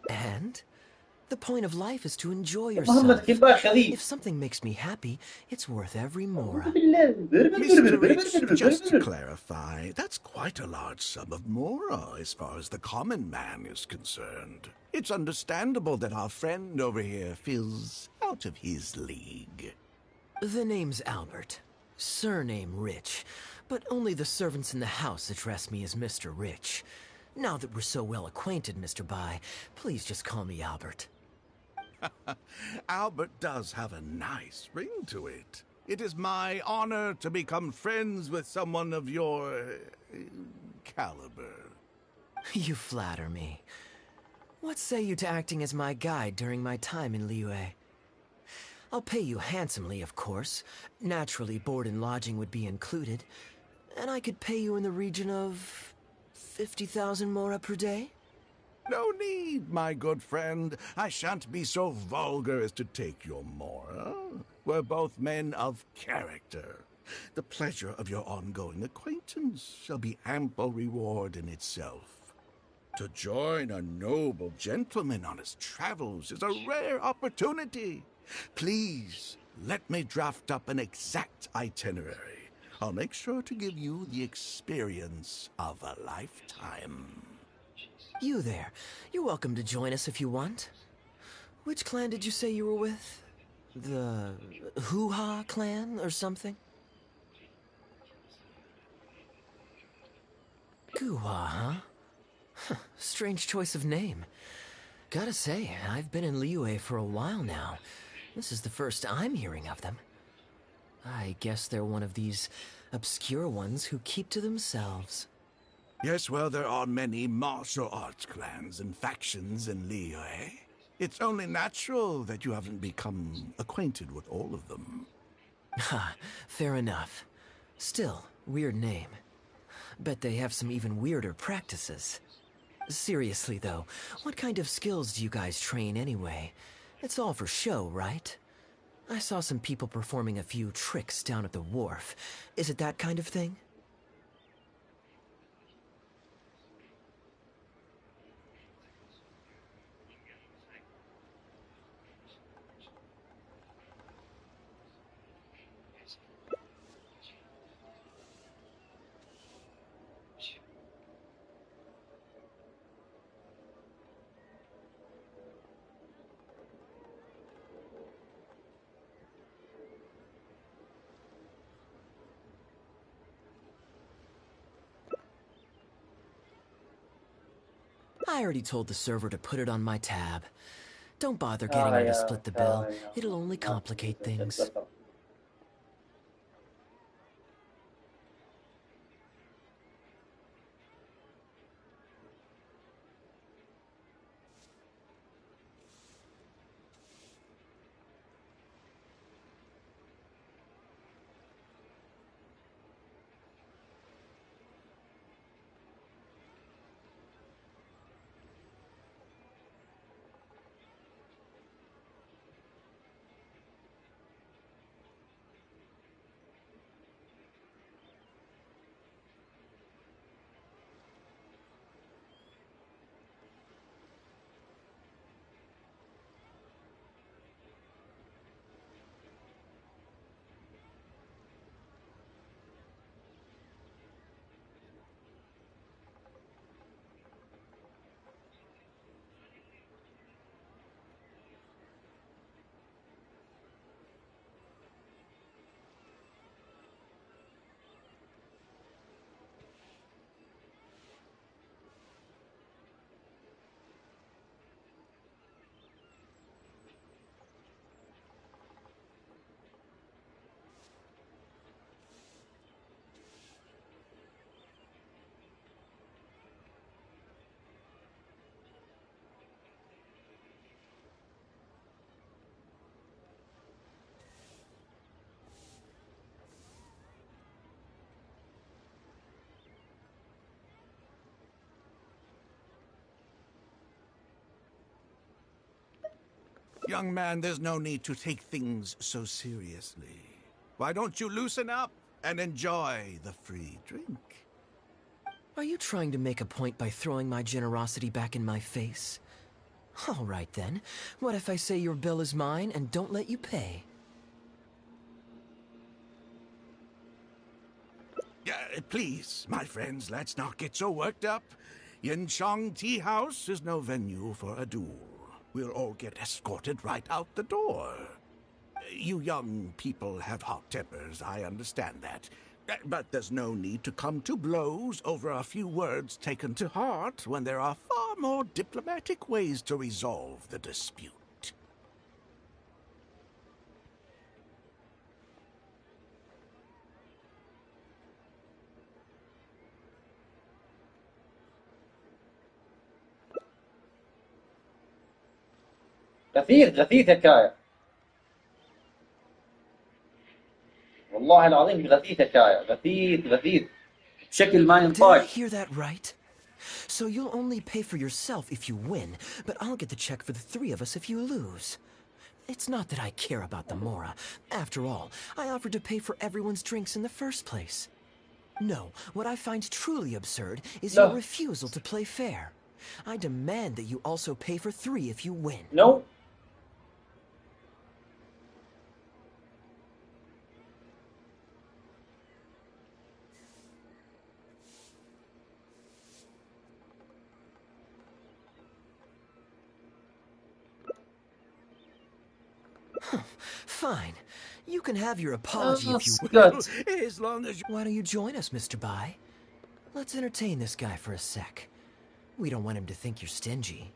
And the point of life is to enjoy مهمتك yourself. البايخة ذي. If something makes me happy, it's worth every mora. Mr. Rich, just to clarify, that's quite a large sum of mora as far as the common man is concerned. It's understandable that our friend over here feels out of his league. The name's Albert. Surname Rich. But only the servants in the house address me as Mr. Rich. Now that we're so well acquainted, Mr. Bai, please just call me Albert. Albert does have a nice ring to it. It is my honor to become friends with someone of your caliber. You flatter me. What say you to acting as my guide during my time in Liyue? I'll pay you handsomely, of course. Naturally, board and lodging would be included. And I could pay you in the region of 50,000 mora per day? No need, my good friend. I shan't be so vulgar as to take your mora. We're both men of character. The pleasure of your ongoing acquaintance shall be ample reward in itself. To join a noble gentleman on his travels is a rare opportunity. Please, let me draft up an exact itinerary. I'll make sure to give you the experience of a lifetime. You there. You're welcome to join us if you want. Which clan did you say you were with? The Hoo-Ha clan or something? Goo-Ha, huh? Strange choice of name. Gotta say, I've been in Liyue for a while now. This is the first I'm hearing of them. I guess they're one of these obscure ones who keep to themselves. Yes, well, there are many martial arts clans and factions in Liyue. It's only natural that you haven't become acquainted with all of them. Ha, fair enough. Still, weird name. Bet they have some even weirder practices. Seriously, though, what kind of skills do you guys train anyway? It's all for show, right? I saw some people performing a few tricks down at the wharf. Is it that kind of thing? I already told the server to put it on my tab. Don't bother getting her to split the bill. It'll only complicate things. Young man, there's no need to take things so seriously. Why don't you loosen up and enjoy the free drink? Are you trying to make a point by throwing my generosity back in my face? All right then. What if I say your bill is mine and don't let you pay? Please, my friends, let's not get so worked up. Yinchang Tea House is no venue for a duel. We'll all get escorted right out the door. You young people have hot tempers, I understand that. But there's no need to come to blows over a few words taken to heart when there are far more diplomatic ways to resolve the dispute. غثيث غثيث يا كايا. والله العظيم غثيث يا كايا، غثيث بشكل ما Did I ينطاق. hear that right? So you'll only pay for yourself if you win, but I'll get the check for the three of us if you lose. It's not that I care about the Mora. After all, I offered to pay for everyone's drinks in the first place. No, what I find truly absurd is your refusal to play fair. I demand that you also pay for three if you win. No. Fine. You can have your apology if you will. As long as you... Why don't you join us, Mr. Bai? Let's entertain this guy for a sec. We don't want him to think you're stingy.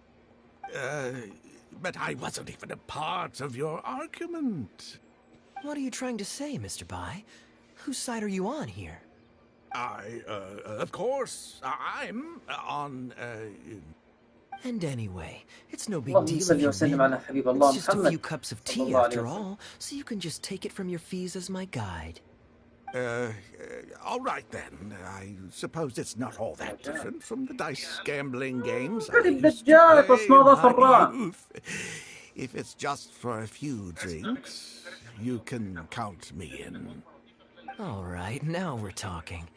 But I wasn't even a part of your argument. What are you trying to say, Mr. Bai? Whose side are you on here? Of course, I'm on, And anyway, it's no big deal if you win. It's just a few cups of tea after all, so you can just take it from your fees as my guide. All right then. I suppose it's not all that different from the dice gambling games I used to play in my youth. If it's just for a few drinks, you can count me in. All right, now we're talking.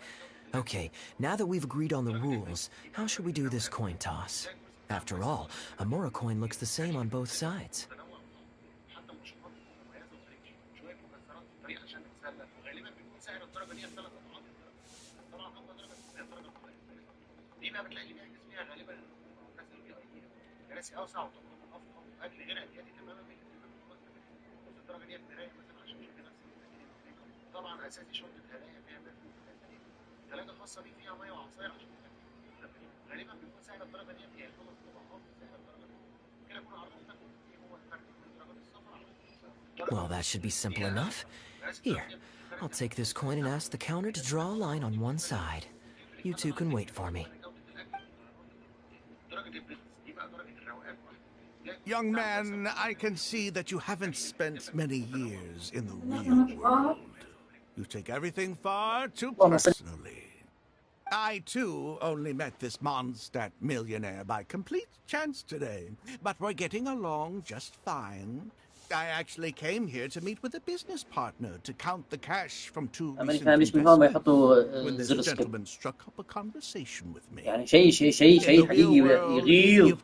Okay, now that we've agreed on the rules, how should we do this coin toss? After all, a Mora coin looks the same on both sides. Well, that should be simple enough. Here, I'll take this coin and ask the counter to draw a line on one side. You two can wait for me. Young man, I can see that you haven't spent many years in the real world. You take everything far too personally. I, too, only met this Mondstadt millionaire by complete chance today, but we're getting along just fine. I actually came here to meet with a business partner to count the cash from two recent investments when this gentleman struck up a conversation with me. يعني شيء حقيقي يغيظ.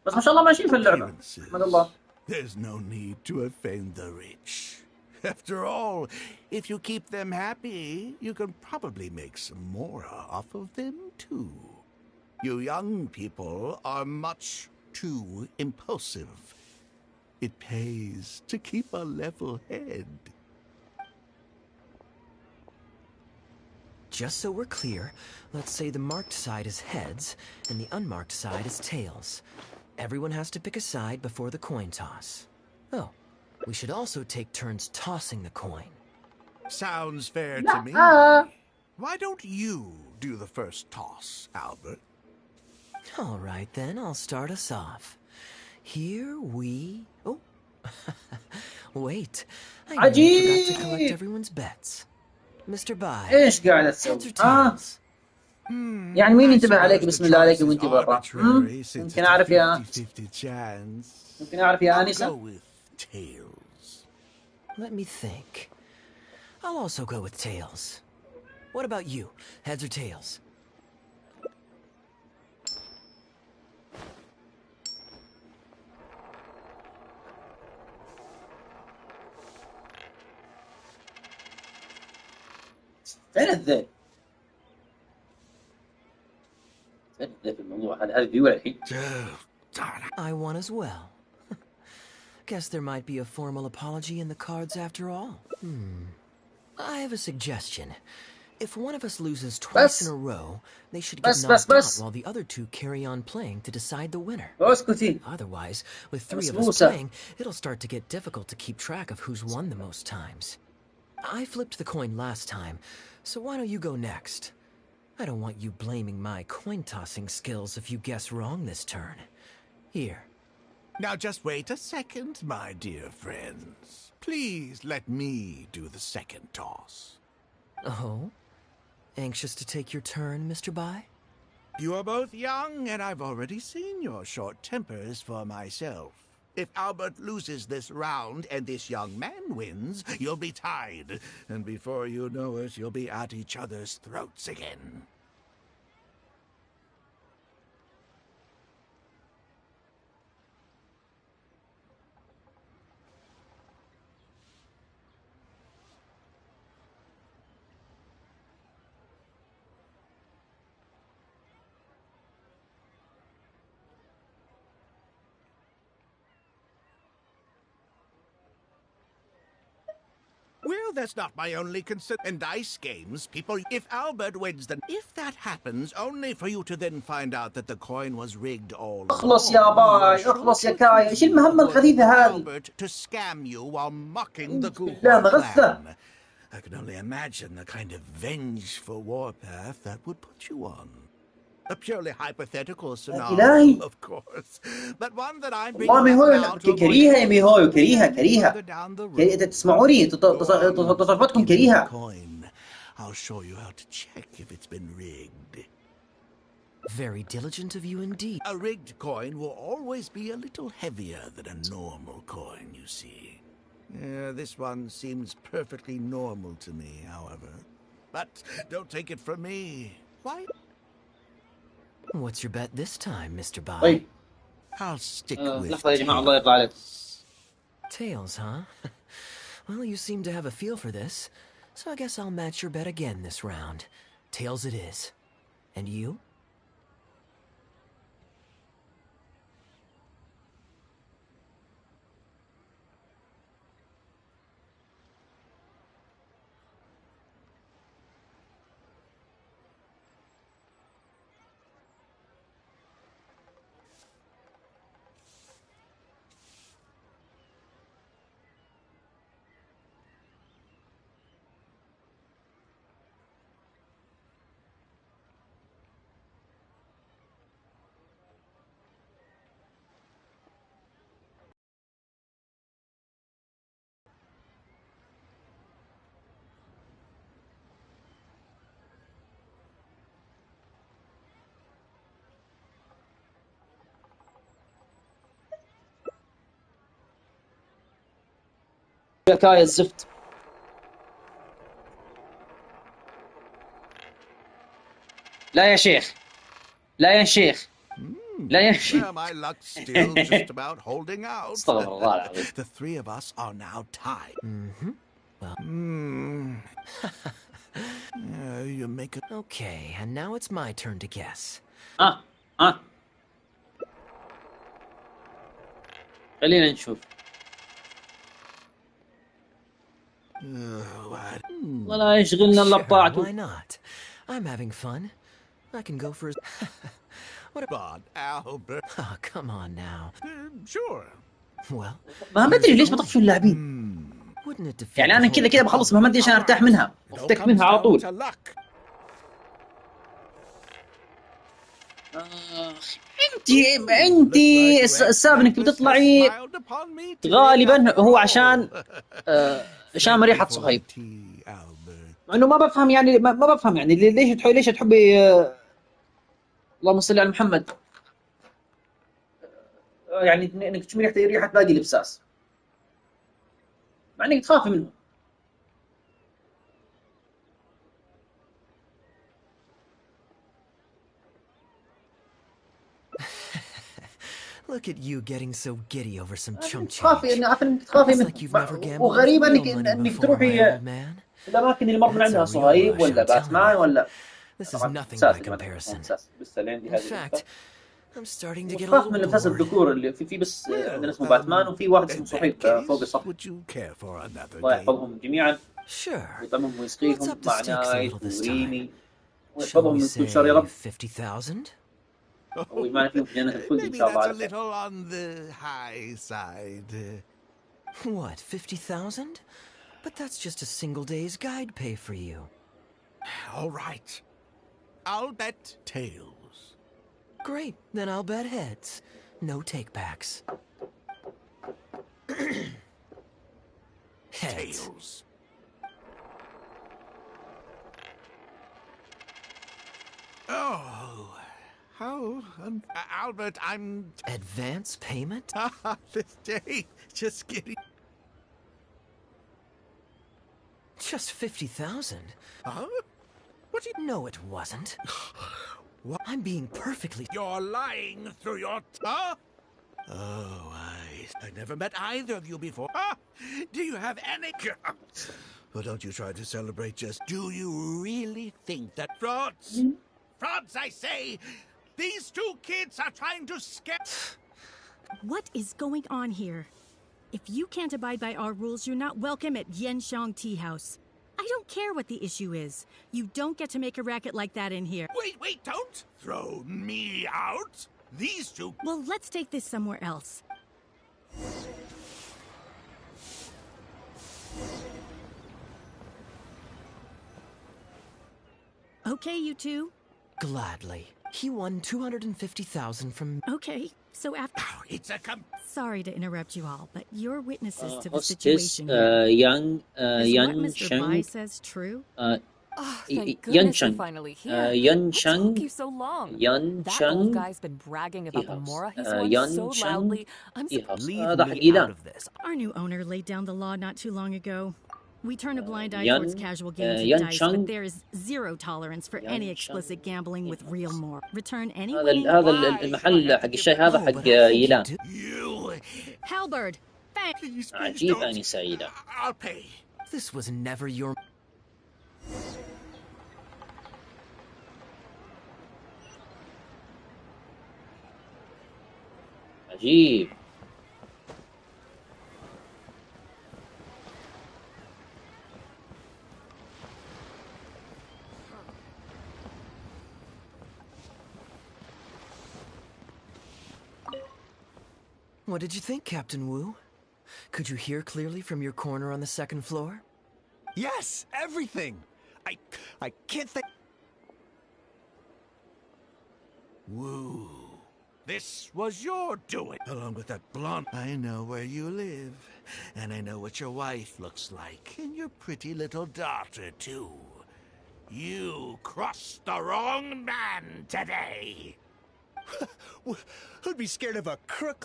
بس ما شاء الله ماشيين في اللعبة. احمد الله. There's no need to offend the rich. After all, if you keep them happy, you can probably make some more off of them too. You young people are much too impulsive. It pays to keep a level head. Just so we're clear, let's say the marked side is heads and the unmarked side is tails. Everyone has to pick a side before the coin toss. Oh, we should also take turns tossing the coin. Sounds fair to me. Why don't you do the first toss, Albert? All right then, I'll start us off. Here we... Oh, wait. I nearly forgot to collect everyone's bets. Mr. Bai, ايش قاعد تسوي؟ يعني مين ينتبه عليك بسم الله عليك وانت برا؟ يمكن اعرف يا يمكن اعرف يا آنسة. Let me think. I'll also go with tails. What about you? Heads or tails? فين الذئب؟ فين الذئب في الموضوع هذا فيور الحين؟ I won as well. Guess there might be a formal apology in the cards after all. I have a suggestion. If one of us loses twice in a row, they should get knocked out while the other two carry on playing to decide the winner. Otherwise, with three of us playing, it'll start to get difficult to keep track of who's won the most times. I flipped the coin last time, so why don't you go next? I don't want you blaming my coin-tossing skills if you guess wrong this turn. Here, Now just wait a second, my dear friends. Please let me do the second toss. Oh? Anxious to take your turn, Mr. Bai? You are both young, and I've already seen your short tempers for myself. If Albert loses this round and this young man wins, you'll be tied. And before you know it, you'll be at each other's throats again. Well, that's not my only concern. In dice games, people... If Albert wins, then... If that happens, only for you to then find out that the coin was rigged all اخلص يا باي، اخلص يا كايا، ايش المهمة الخفيفة هذه؟ Albert to scam you while mocking the بالله Guhua مغثة. clan. I can only imagine the kind of vengeful warpath that would put you on. A purely hypothetical إلهي. scenario, of course, but one that I'm والله bringing up ميهوي now to avoid كريهة يا ميهوي، كريهة كريهة. further down the كريهة، road. تسمعوني تصرفاتكم Give me the كريهة. coin. I'll show you how to check if it's been rigged. Very diligent of you indeed. A rigged coin will always be a little heavier than a normal coin, you see. This one seems perfectly normal to me, however. But don't take it from me. Why? What's your bet this time, Mr. Bai? طيب. I'll stick with لحظة يا جماعة، الله يرضى عليك. Tails, huh? Well, you seem to have a feel for this, so I guess I'll match your bet again this round. Tails it is. And you? يا كايا الزفت. لا يا شيخ، لا يا شيخ، لا يا شيخ. Well, my luck's still just about holding out. استغفر الله العظيم. The three of us are now tied. Well. You make it. Okay, and now it's my turn to guess. خلينا نشوف. ولا يشغلنا الا بطاعته. Why not? I'm having fun. I can go for. What about Albert? Oh, come on now. Sure. Well. ما ادري ليش ما طفشوا اللاعبين. Wouldn't it defeat يعني انا كذا بخلص مهمتي عشان ارتاح منها وافتك منها على طول. انت السبب انك بتطلعي غالبا هو عشان مريحة صهيب. مع انه ما بفهم يعني ما بفهم يعني ليش تحبي اللهم صل على محمد، يعني انك تشمي ريحة باقي الابساس مع انك تخافي منه. Look at you getting so giddy over some chump change. تخافي انك تخافي منه، وغريبة انك تروحي الاماكن اللي مر من عندها صهيب ولا باتمان ولا. This is nothing by comparison. In fact, I'm starting to get a little bored. من الفاس الذكور اللي في بس عندنا اسمه باتمان وفي واحد اسمه صهيب فوق السطح. الله يحفظهم جميعا ويطعمهم ويسقيهم مع نايت وريمي ويحفظهم من كل شر يا رب. 50,000? ويجمعنا فيهم في جنة الخلد إن شاء الله. A little on the high side. What, 50,000? But that's just a single day's guide pay for you. All right. I'll bet tails. Great, then I'll bet heads. No takebacks. heads. Tails. Oh, how... Albert, I'm... Advance payment? this day, just kidding. Just 50,000? Huh? What do you... No, it wasn't. What? I'm being perfectly... You're lying through your... Huh? Oh, I never met either of you before. Huh? Do you have any... Well, don't you try to celebrate just... Do you really think that... Frauds! Frauds, I say! These two kids are trying to scare... What is going on here? If you can't abide by our rules, you're not welcome at Yenshang Tea House. I don't care what the issue is. You don't get to make a racket like that in here. Wait, don't throw me out! These two... Well, let's take this somewhere else. Okay, you two. Gladly. He won 250,000 from... Okay, so after... Oh, it's a... Sorry to interrupt you all, but you're witnesses to the hostess situation here. Yan Is what Mr. Bai Sheng says true? Thank goodness Yan you're Sheng finally here. Yan What Sheng took you so long? Yan That Sheng old guy's been bragging about the Mora he's won Yan so Sheng loudly. I'm Leave هذا me حقي out لا of this. Our new owner laid down the law not too long ago. We turn a blind eye Yan- towards casual games of Yan dice, Sheng- but there is zero tolerance for any explicit gambling with real more. Return any هذا winning... هذا المحل حق الشاي هذا حق يلان. You... Halberd! Thank... Please عجيب don't. أني سعيدة. I'll pay. This was never your... عجيب. What did you think, Captain Wu? Could you hear clearly from your corner on the second floor? Yes, everything. I can't think. Woo. This was your doing, along with that blonde. I know where you live, and I know what your wife looks like, and your pretty little daughter, too. You crossed the wrong man today. Who'd be scared of a crook?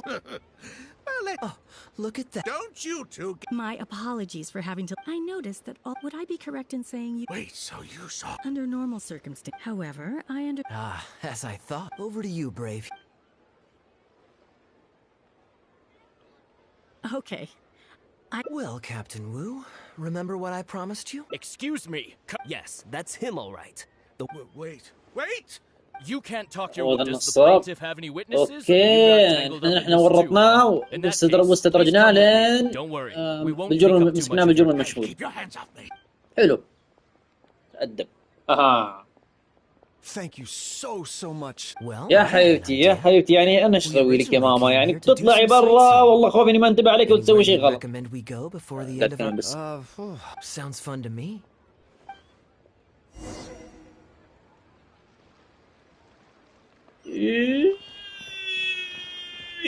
Oh, look at that. Don't you two... My apologies for having to... I noticed that all... Would I be correct in saying you... Wait, so you saw... Under normal circumstances. However, I under... Ah, as I thought. Over to you, Brave. Okay. Well, Captain Wu, remember what I promised you? Excuse me. Yes, that's him all right. Wait! You can't talk your هذا witness. Does the النصاب. plaintiff have any witnesses? اوكي نحن ورطناه واستدرجناه لين مسكناه بالجرم المشهور. حلو. تأدب. Thank you so much. Well, يا حبيبتي يعني انا ايش اسوي لك يا ماما يعني بتطلعي برا والله خوفي اني ما انتبه عليك وتسوي شيء غلط. recommend we go before the end of لكن our... بس. Sounds fun to me.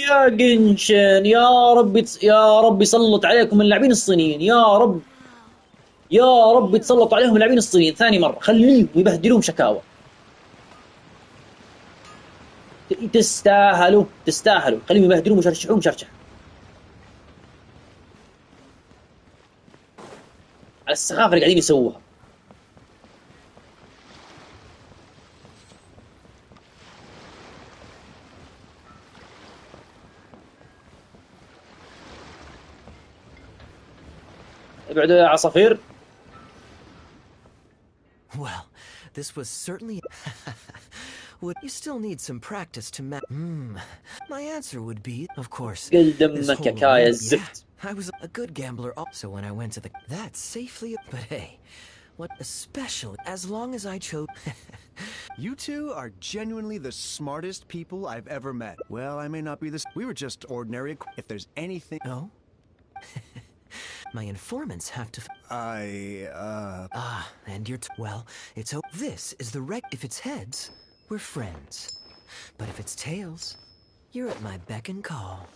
يا جنشن يا رب يسلط عليكم اللاعبين الصينيين يا رب يتسلطوا عليهم اللاعبين الصينيين ثاني مرة خليهم يبهدلوهم شكاوى. تستاهلوا خليهم يبهدلوهم ويشرشحوهم شرشح على السخافة اللي قاعدين يسووها. ابعدوا يا عصافير. Well, this was certainly... Would you still need some practice to my answer would be, of course, قل دمك يا كايا الزفت. I was a good gambler also when I went to the... That safely... But hey, what especially... As long as I chose... You two are genuinely the smartest people I've ever met. Well, I may not be this... We were just ordinary... If there's anything... No? My informants have to... and you're... Well, it's... This is the rec... If it's heads, we're friends. But if it's tails, you're at my beck and call.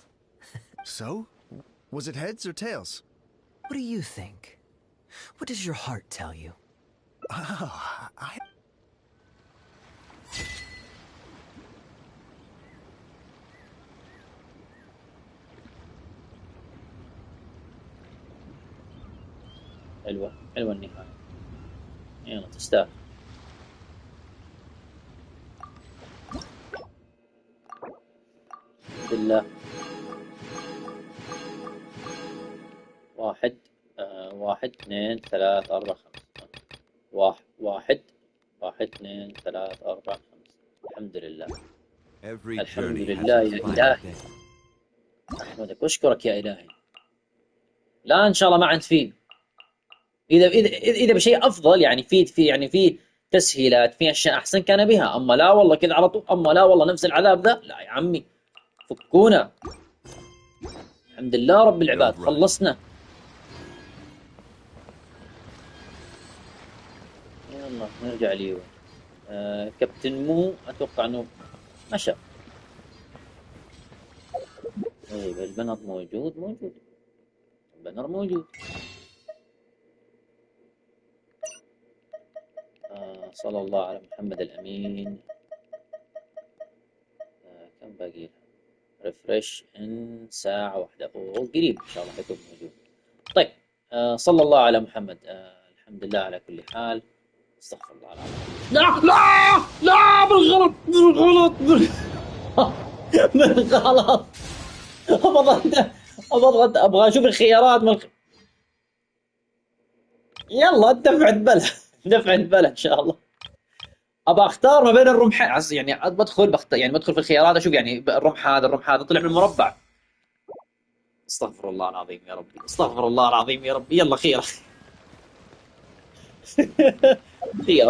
So? Was it heads or tails? What do you think? What does your heart tell you? حلوة حلوة النهاية. يلا تستاهل. الحمد لله. واحد واحد اثنين ثلاث أربعة خمسة. واحد اثنين ثلاث أربعة خمسة. الحمد لله. الحمد لله يا إلهي. أحمدك وأشكرك يا إلهي. لا إن شاء الله ما عند فيه. إذا بشيء أفضل يعني في تسهيلات، في أشياء أحسن كان بها، أما لا والله كذا على طول، أما لا والله نفس العذاب ذا، لا يا عمي فكونا. الحمد لله رب العباد خلصنا. يلا نرجع ليو. كابتن مو أتوقع أنه مشى. طيب البنر موجود. البنر موجود. صلى الله على محمد الأمين. كم باقي لها؟ ريفرش إن ساعة واحدة. قريب إن شاء الله حيكون موجود. طيب صلى الله على محمد. الحمد لله على كل حال. استغفر الله العظيم. لا بالغلط بالغلط. ابغى اشوف الخيارات يلا دفعة بلا ان شاء الله. ابغى اختار ما بين الرمحين، يعني بدخل في الخيارات اشوف يعني الرمح هذا طلع من المربع. استغفر الله العظيم يا ربي، استغفر الله العظيم يا ربي. يلا خيره.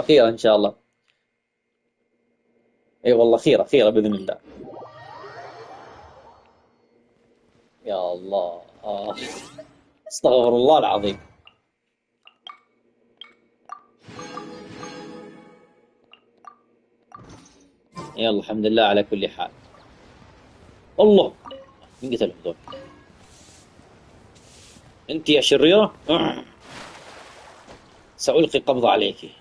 خيره ان شاء الله. اي والله خيره باذن الله. يا الله استغفر الله العظيم. يلا الحمد لله على كل حال. الله مين قتلهم هذول؟ انت يا شريرة سألقي قبض عليك.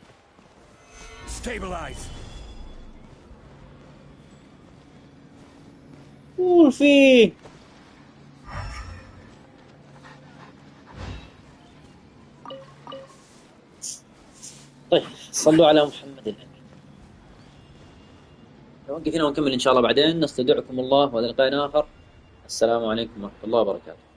قول فيه. طيب صلوا على محمد الأمين. نوقف هنا ونكمل إن شاء الله بعدين. نستودعكم الله وإلى لقاء آخر. السلام عليكم ورحمة الله وبركاته.